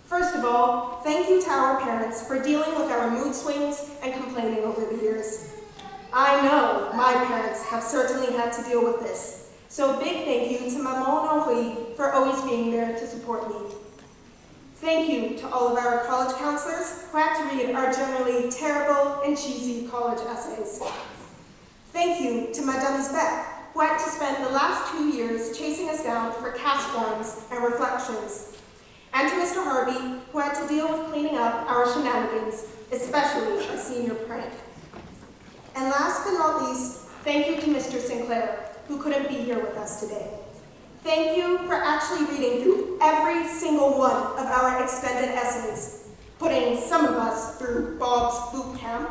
First of all, thank you to our parents for dealing with our mood swings and complaining over the years. I know my parents have certainly had to deal with this, so big thank you to Maman Henri for always being there to support me. Thank you to all of our college counselors who had to read our generally terrible and cheesy college essays. Thank you to Madame Isbeck, who had to spend the last 2 years chasing us down for cast forms and reflections. And to Mr. Harvey, who had to deal with cleaning up our shenanigans, especially our senior prank. And last but not least, thank you to Mr. Sinclair, who couldn't be here with us today. Thank you for actually reading through every single one of our extended essays, putting some of us through Bob's boot camp,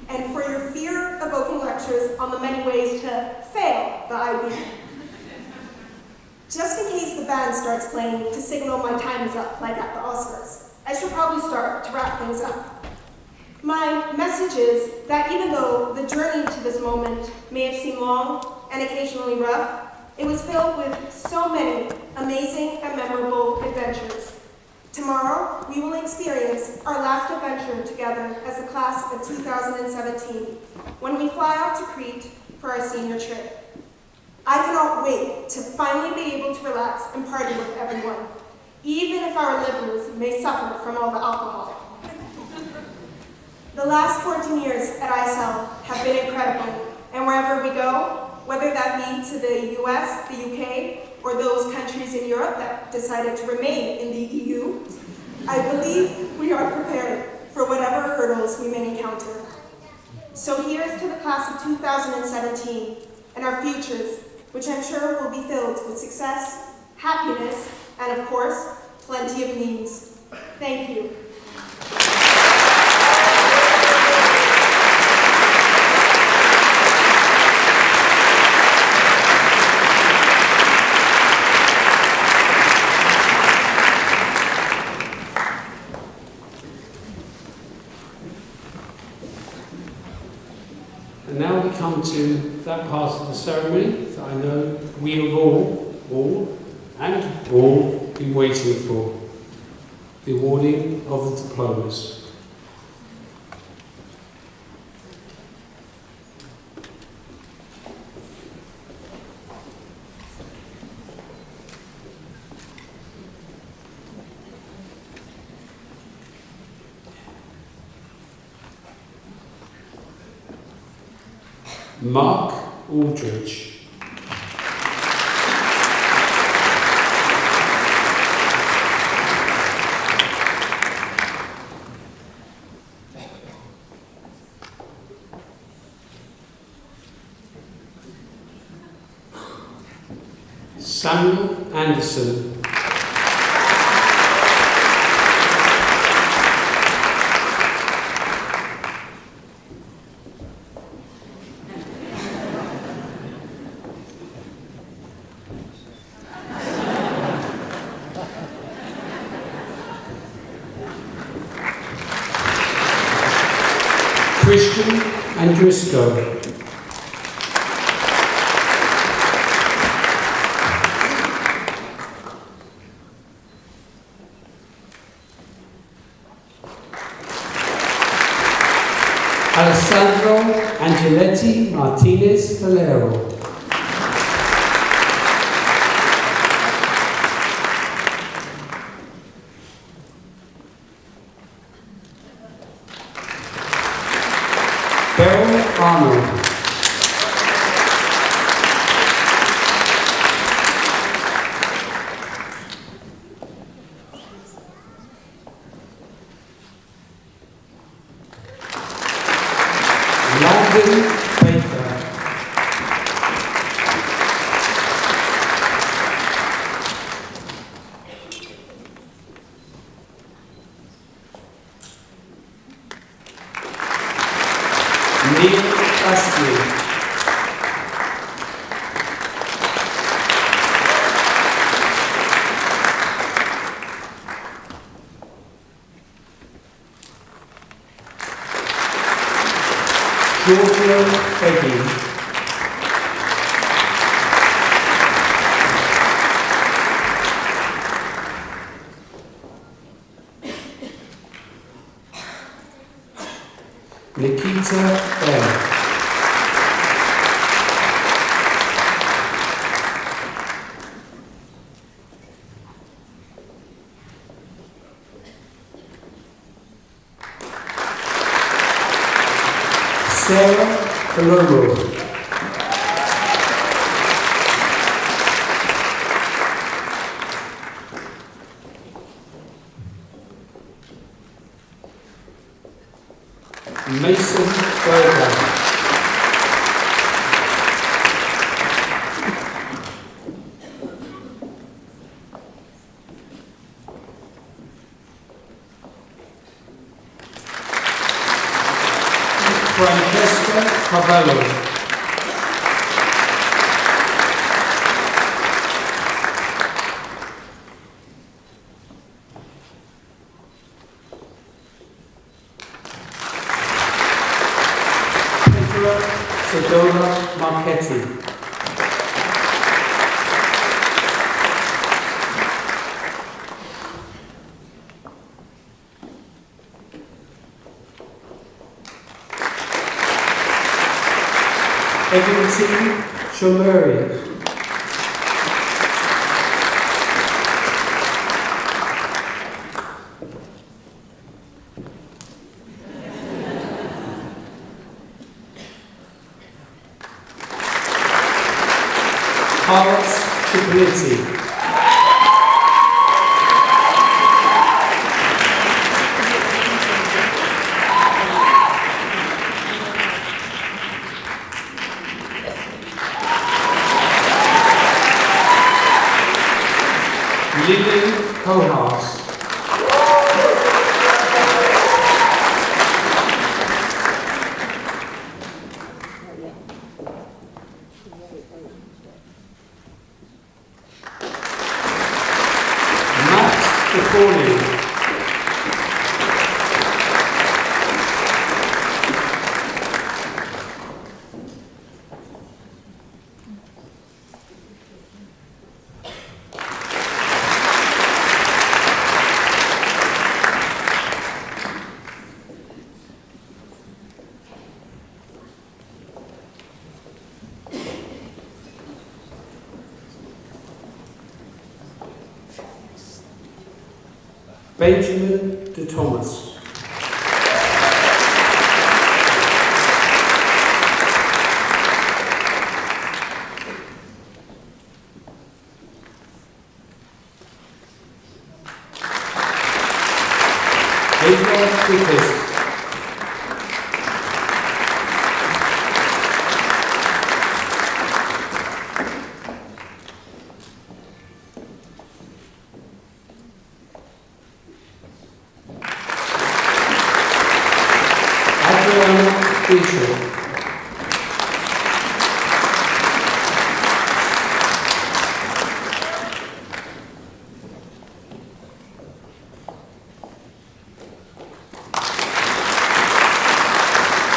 and for your fear-evoking lectures on the many ways to fail the IB. Just in case the band starts playing to signal my time is up, like at the Oscars, I should probably start to wrap things up. My message is that even though the journey to this moment may have seemed long and occasionally rough, it was filled with so many amazing and memorable adventures. Tomorrow, we will experience our last adventure together as the class of 2017, when we fly off to Crete for our senior trip. I cannot wait to finally be able to relax and party with everyone, even if our livers may suffer from all the alcohol. The last 14 years at ISL have been incredible, and wherever we go, whether that be to the US, the UK, or those countries in Europe that decided to remain in the EU, I believe we are prepared for whatever hurdles we may encounter. So here's to the class of 2017 and our futures, which I'm sure will be filled with success, happiness, and of course, plenty of memes. Thank you. And now we come to that part of the ceremony that I know we have all been waiting for, the awarding of the diplomas. Mark Aldridge. Samuel Anderson. Christian Andrisco. Alessandro Angeletti Martinez Valero. Beryl Arnold. Landon Baker. Neil Astley. Giorgio Beggy. Nikita Bell. Sarah Colombo. Mason Berger. Francesca Cavallo. Petra Sedona Marchetti. Edwin Shomeri. Carlos Cipolliti. Lily Kohlhaas. Max Before Benjamin de Thomas. Edward Griffiths.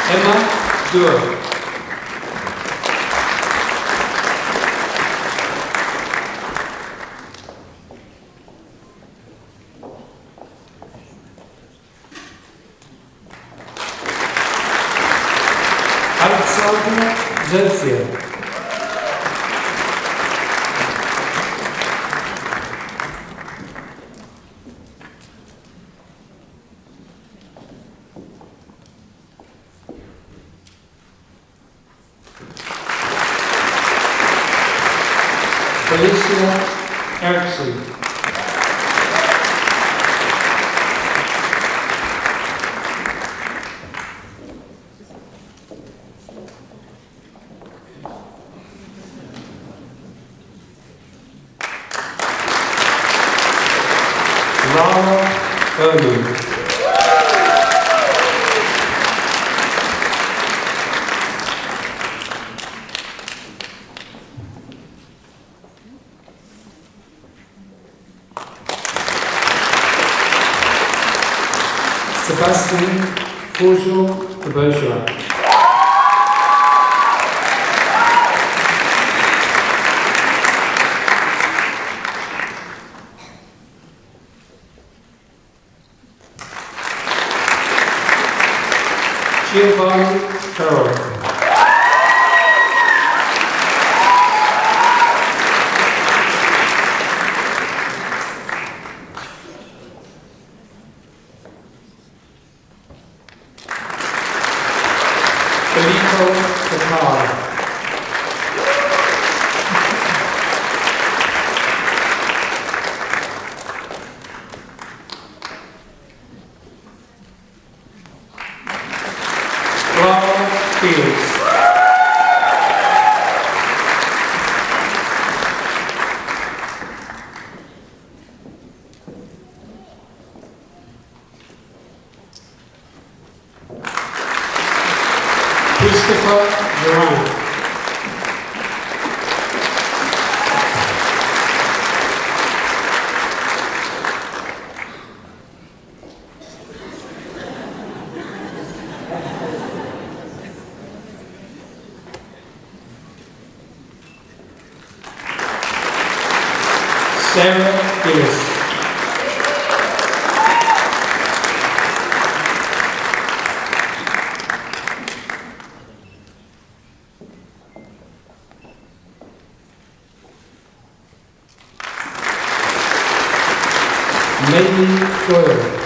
Emma Durr. Alexandra Zelzia. Felicia Erickson. Lara Erman. Sebastian Forgeau de Bergerac. Giovanni Carroll. Filippo Capara. Clara Fields. Christopher Duran. Sarah Gillis. Megan Doyle.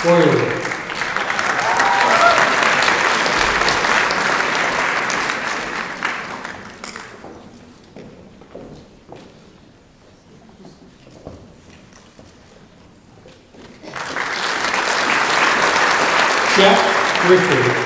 Boyle. Jack Griffin.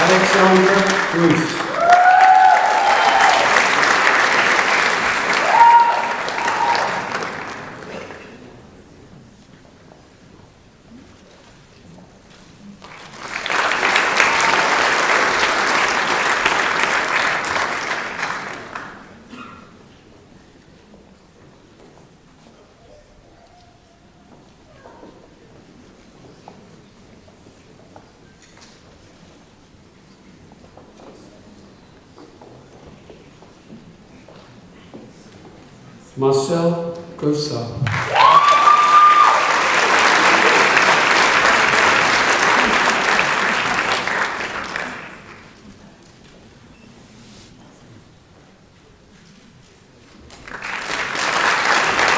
Alexandra Bruce. Marcel Gossard.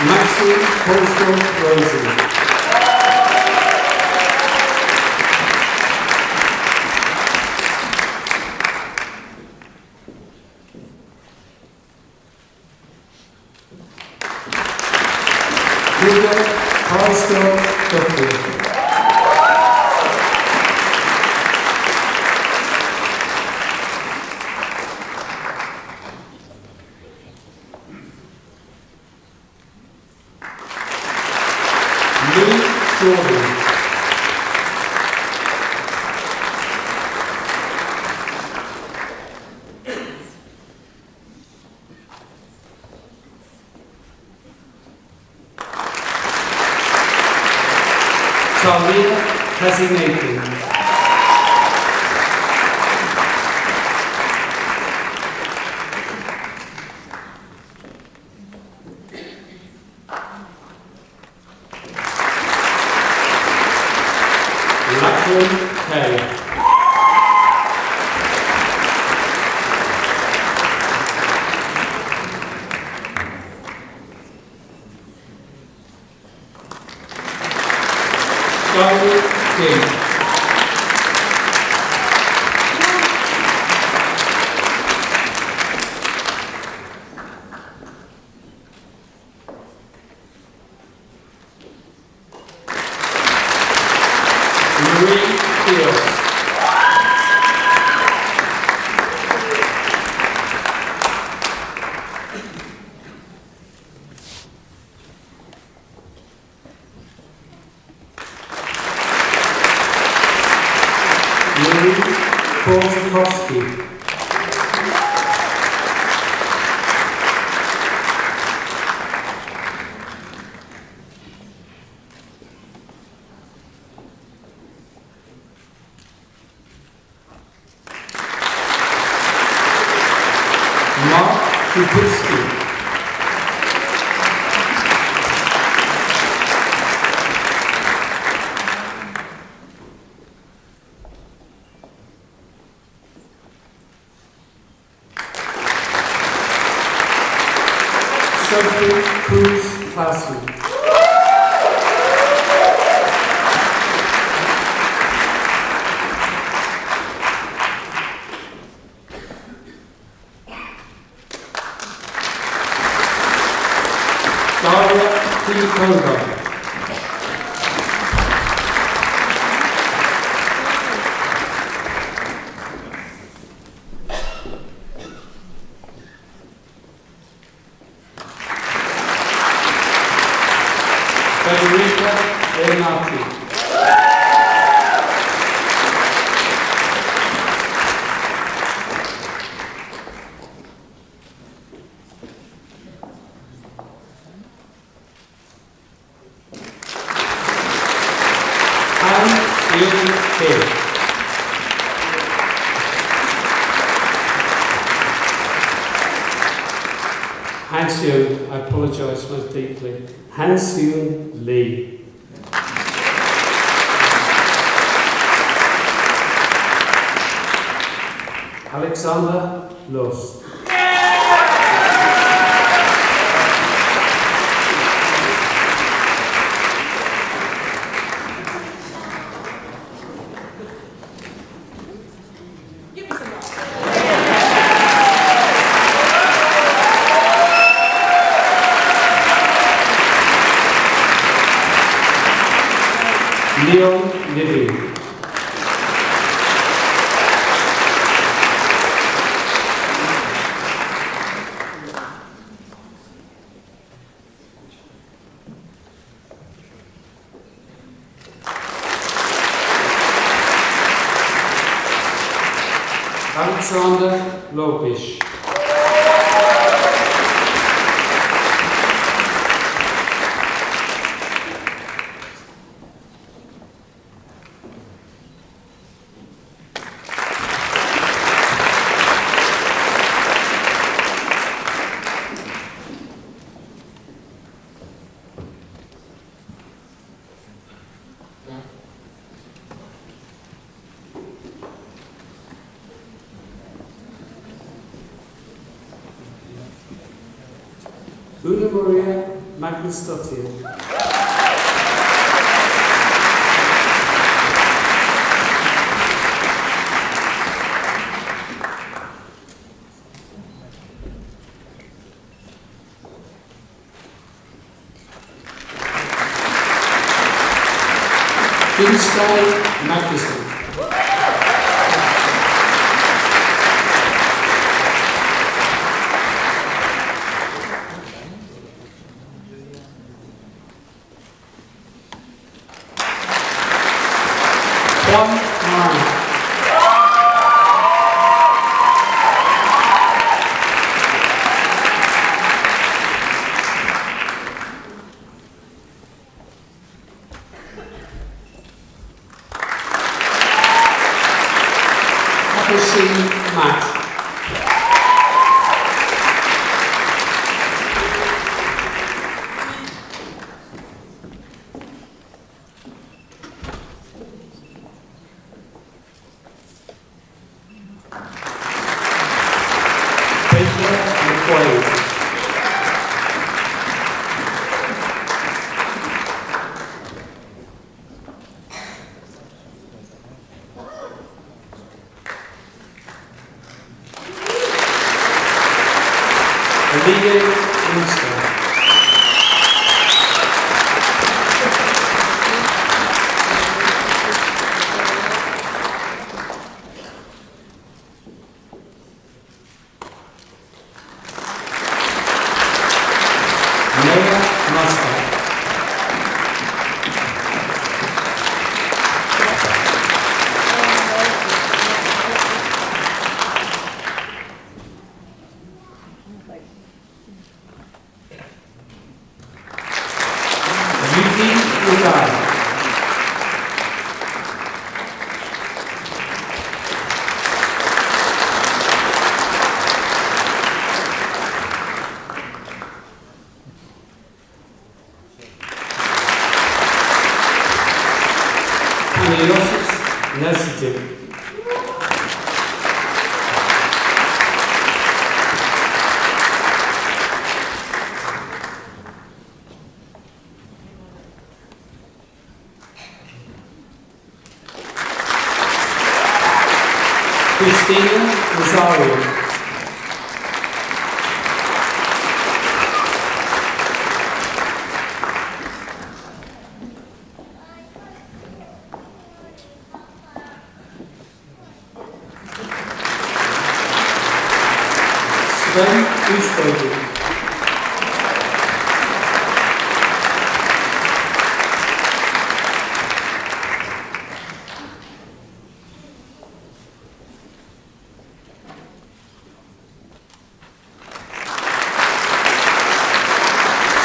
Maxine Colston Rosie. Hugo Carlstone Duffy. Lee Jordan. Talia Kazinathan. Lachlan Kay. Charlie King. Marie Diaz. Marie Korzakowski. Mark Kupinski. Sophie Cruz Classen. Daria T. Koga. Federica Renati. Ian Hill. Hansyun, I apologise most deeply. Hansyun Lee. Alexander Los. Give me some love. Leon Libby. Alexander Lopes. Una Maria Magnusdottir. Gunnstein Magnussen. Juan Mara. Hussein Matt. Christina Rosario. Sven Oostbogen.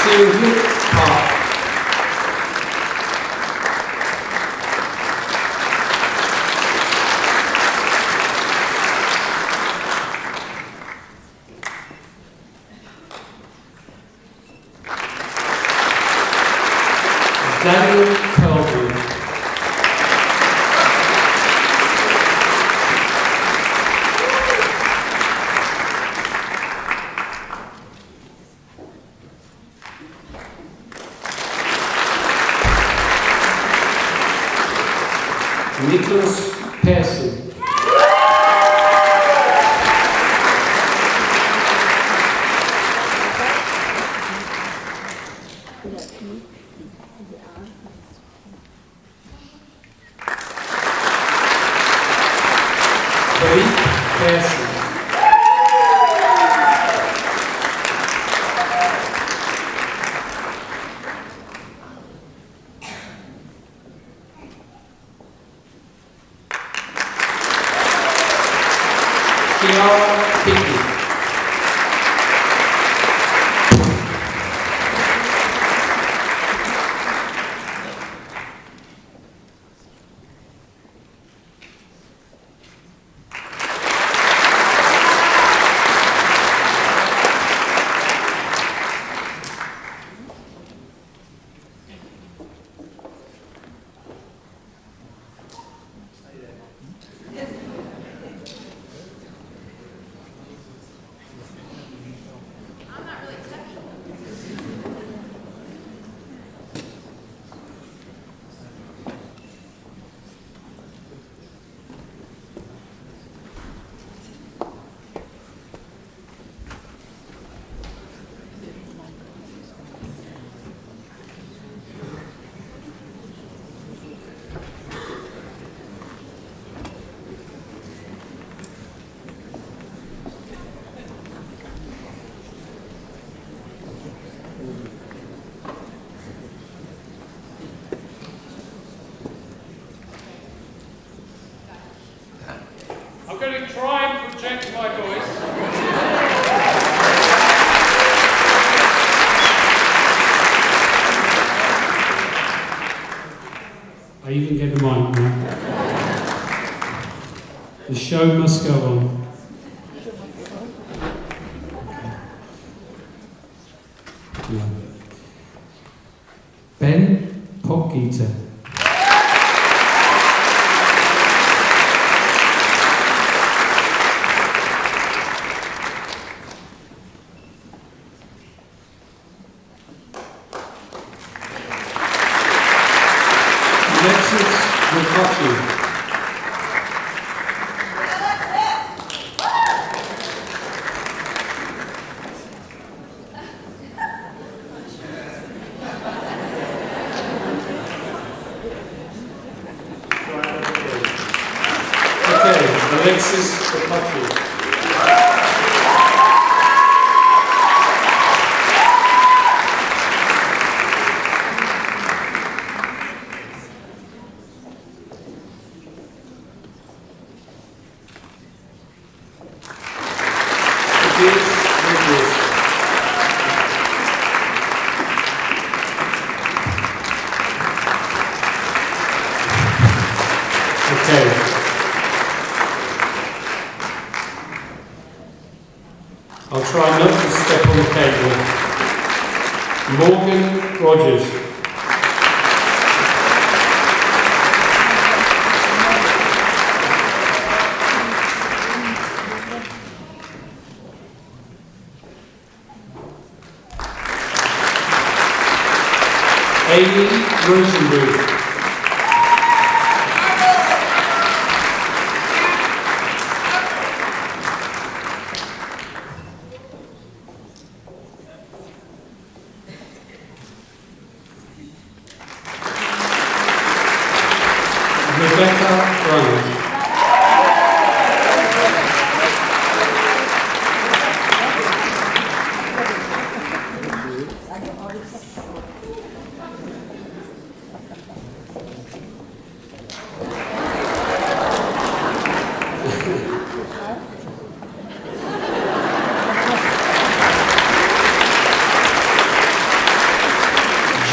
Sylvie Park. Daniel Colby. Nicholas Pearson. Pearson. Kiara Hickey. I'm going to try and project my voice. I even get a mic now. The show must go on. Yeah. Ben Popgeter. Alexis Rapacci. Okay. I'll try not to step on the table. Morgan Rogers. Amy Rosenberg. Rebecca Brown.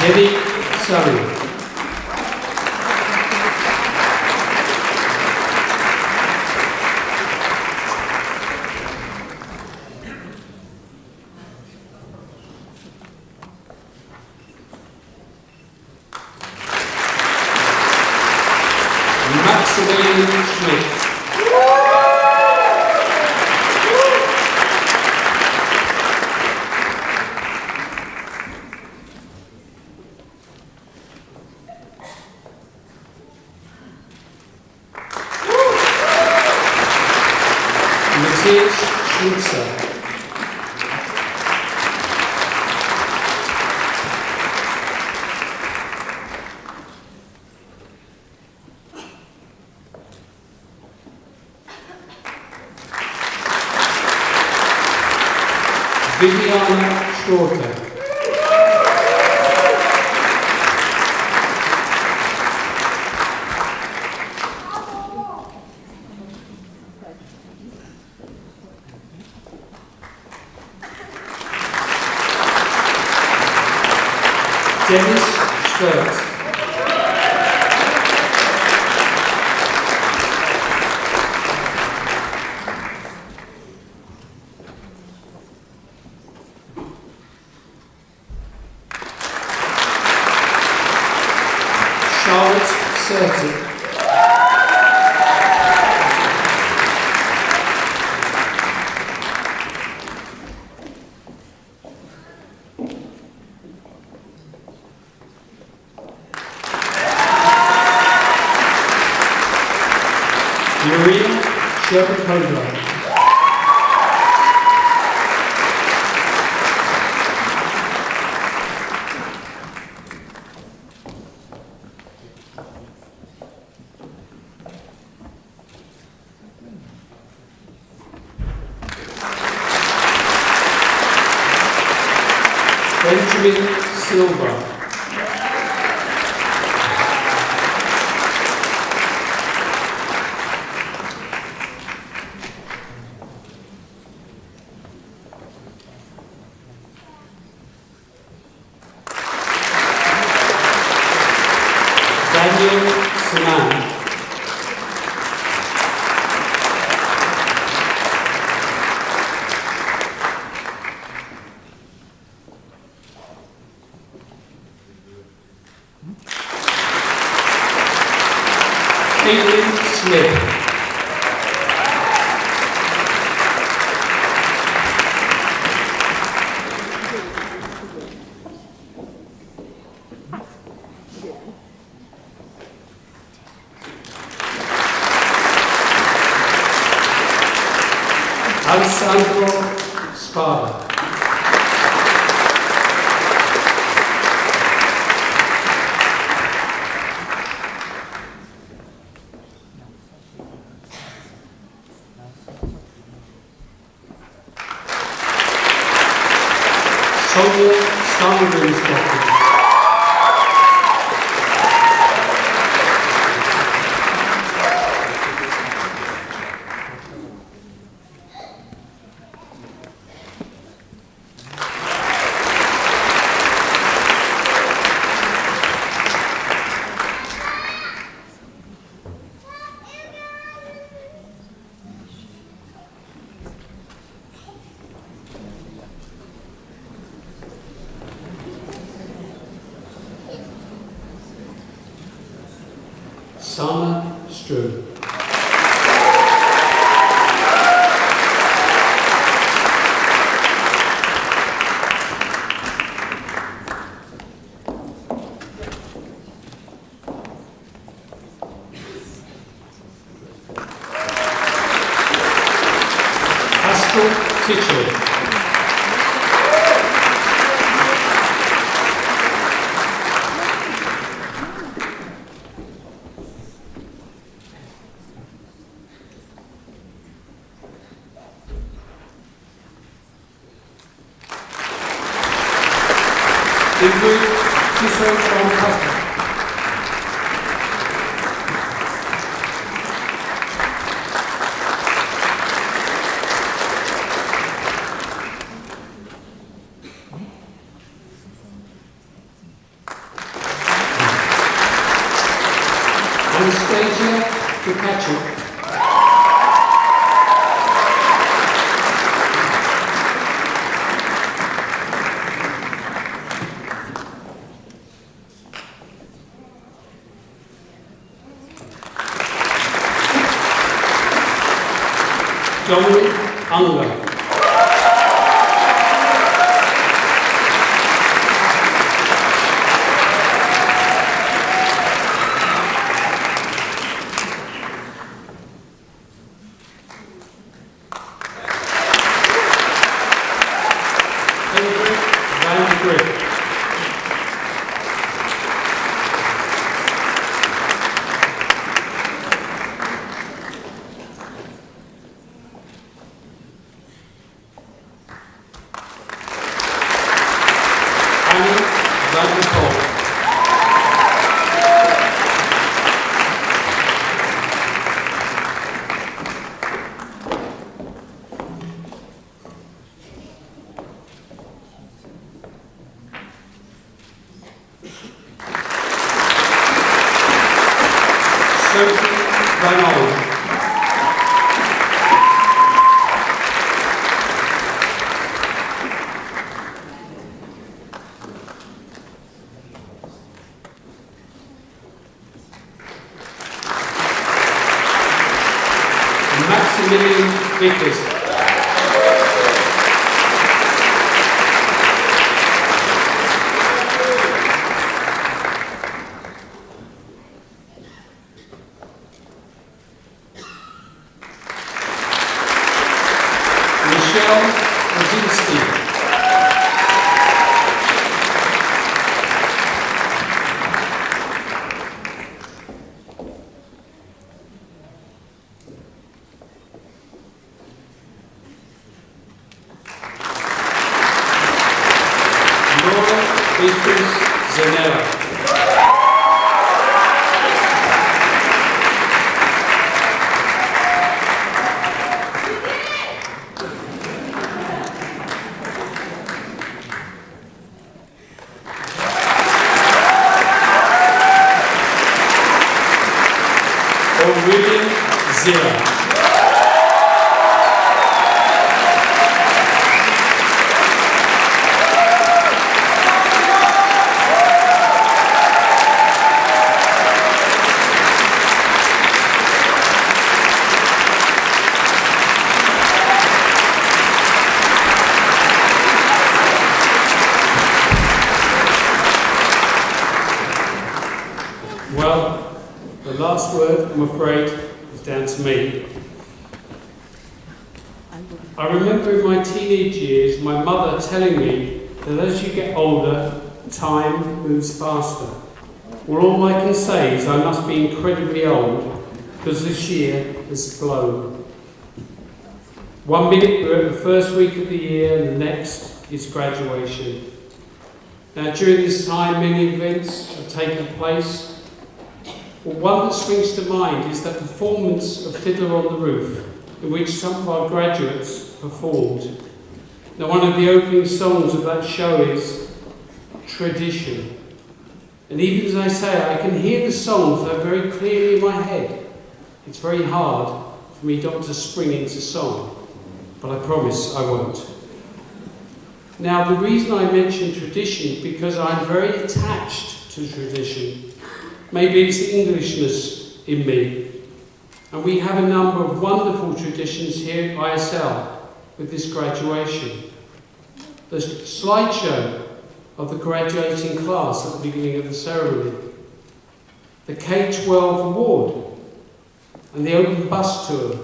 Jenny Surrey. Maximilian Schmidt. Mrs. Schlitzer. Viviana Schroter. Dennis Schwartz. Charlotte Sertic. Maria Sherpa-Kovler. Benjamin Silva. Daniel Saman. Caitlin Smith. Alessandro Spada. Sonia Stammerensdotter. Sana Stroh. Pascal Titchell. Ingrid Tissot from Castle. Anastasia Tukachuk. Dominic Unger. and Maximilian Vickers. Well, the last word, I'm afraid, is down to me. I remember in my teenage years my mother telling me that as you get older, time moves faster. Well, all I can say is I must be incredibly old because this year has flown. 1 minute we're at the first week of the year and the next is graduation. Now during this time many events have taken place. Well, one that springs to mind is the performance of Fiddler on the Roof, in which some of our graduates performed. Now, one of the opening songs of that show is Tradition. And even as I say, I can hear the songs that are very clearly in my head. It's very hard for me not to spring into song, but I promise I won't. Now, the reason I mention tradition is because I'm very attached to tradition. Maybe it's the Englishness in me. And we have a number of wonderful traditions here at ISL with this graduation. The slideshow of the graduating class at the beginning of the ceremony. The K-12 award and the open bus tour,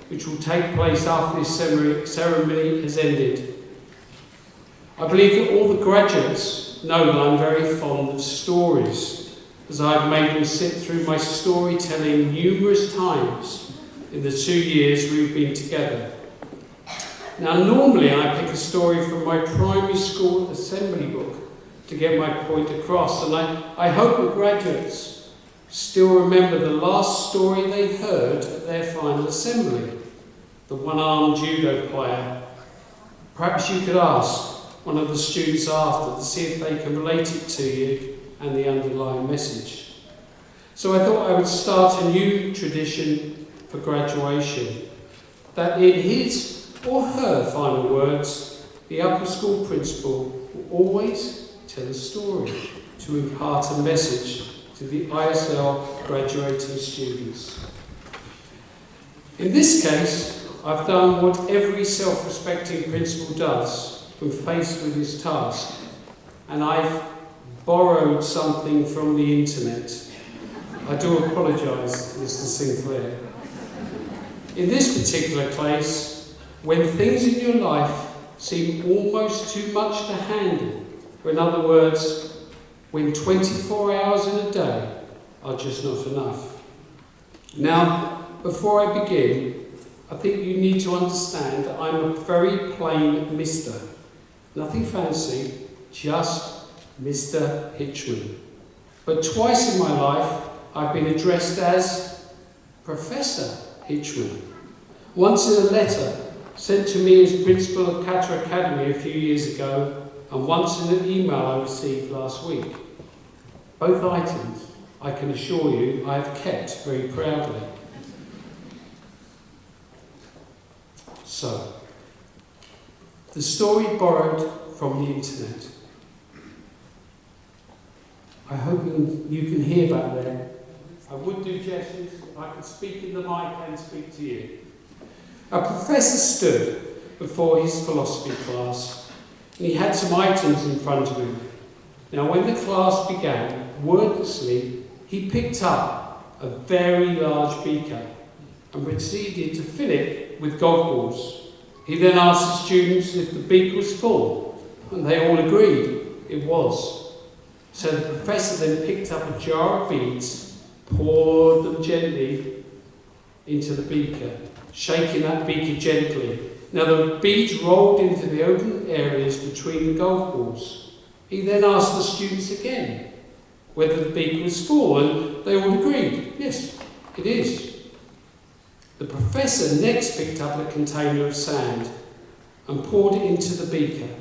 which will take place after this ceremony has ended. I believe that all the graduates know that I'm very fond of stories, as I've made them sit through my storytelling numerous times in the 2 years we've been together. Now, normally I pick a story from my primary school assembly book to get my point across, and I hope the graduates still remember the last story they heard at their final assembly, the one-armed judo player. Perhaps you could ask one of the students after to see if they can relate it to you and the underlying message. So I thought I would start a new tradition for graduation, that in his or her final words, the upper school principal will always tell a story to impart a message to the ISL graduating students. In this case, I've done what every self-respecting principal does when faced with his task, and I've borrowed something from the internet. I do apologise, Mr. Sinclair. In this particular case, when things in your life seem almost too much to handle, or in other words, when 24 hours in a day are just not enough. Now, before I begin, I think you need to understand that I'm a very plain Mr. Nothing fancy, just Mr. Hitchman. But twice in my life, I've been addressed as Professor Hitchman. Once in a letter sent to me as principal of Qatar Academy a few years ago, and once in an email I received last week. Both items, I can assure you, I have kept very proudly. So, the story borrowed from the internet. I hope you can hear back there. I would do gestures. I could speak in the mic and speak to you. A professor stood before his philosophy class, and he had some items in front of him. Now, when the class began, wordlessly, he picked up a very large beaker and proceeded to fill it with golf balls. He then asked the students if the beaker was full, and they all agreed it was. So the professor then picked up a jar of beads, poured them gently into the beaker, shaking that beaker gently. Now the beads rolled into the open areas between the golf balls. He then asked the students again whether the beaker was full, and they all agreed, yes, it is. The professor next picked up a container of sand and poured it into the beaker,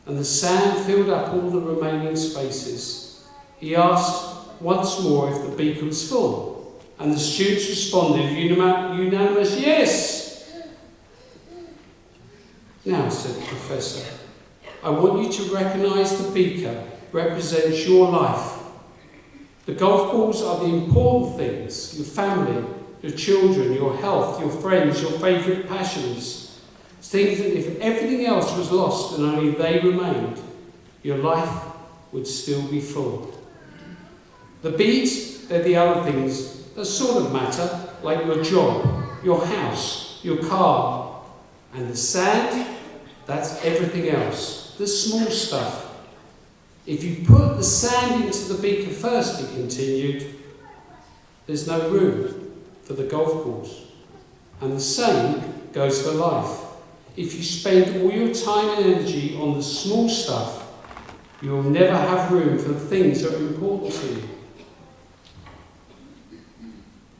and the sand filled up all the remaining spaces. He asked once more if the beaker was full, and the students responded unanimous yes. Now, said the professor, I want you to recognise the beaker represents your life. The golf balls are the important things, your family, your children, your health, your friends, your favourite passions. Things that if everything else was lost and only they remained, your life would still be full. The beads, they're the other things that sort of matter, like your job, your house, your car. And the sand, that's everything else, the small stuff. If you put the sand into the beaker first, he continued, there's no room for the golf balls. And the same goes for life. If you spend all your time and energy on the small stuff, you'll never have room for the things that are important to you.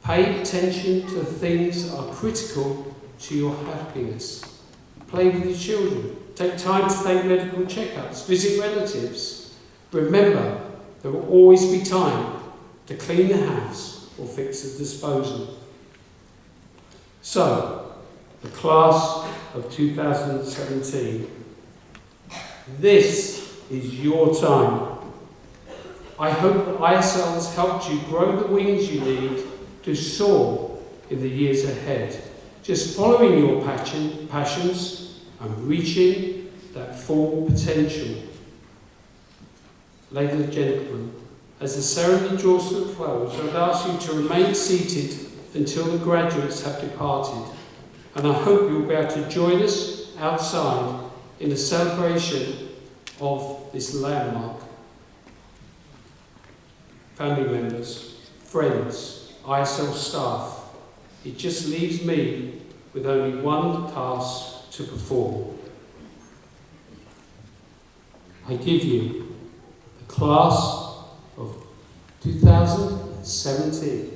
Pay attention to the things that are critical to your happiness. Play with your children. Take time to take medical checkups. Visit relatives. Remember, there will always be time to clean the house or fix the disposal. So, the class of 2017, this is your time. I hope that ISL has helped you grow the wings you need to soar in the years ahead, just following your passions and reaching that full potential. Ladies and gentlemen, as the ceremony draws to a close, I would ask you to remain seated until the graduates have departed, and I hope you will be able to join us outside in the celebration of this landmark. Family members, friends, ISL staff, it just leaves me with only one task to perform. I give you the class of 2017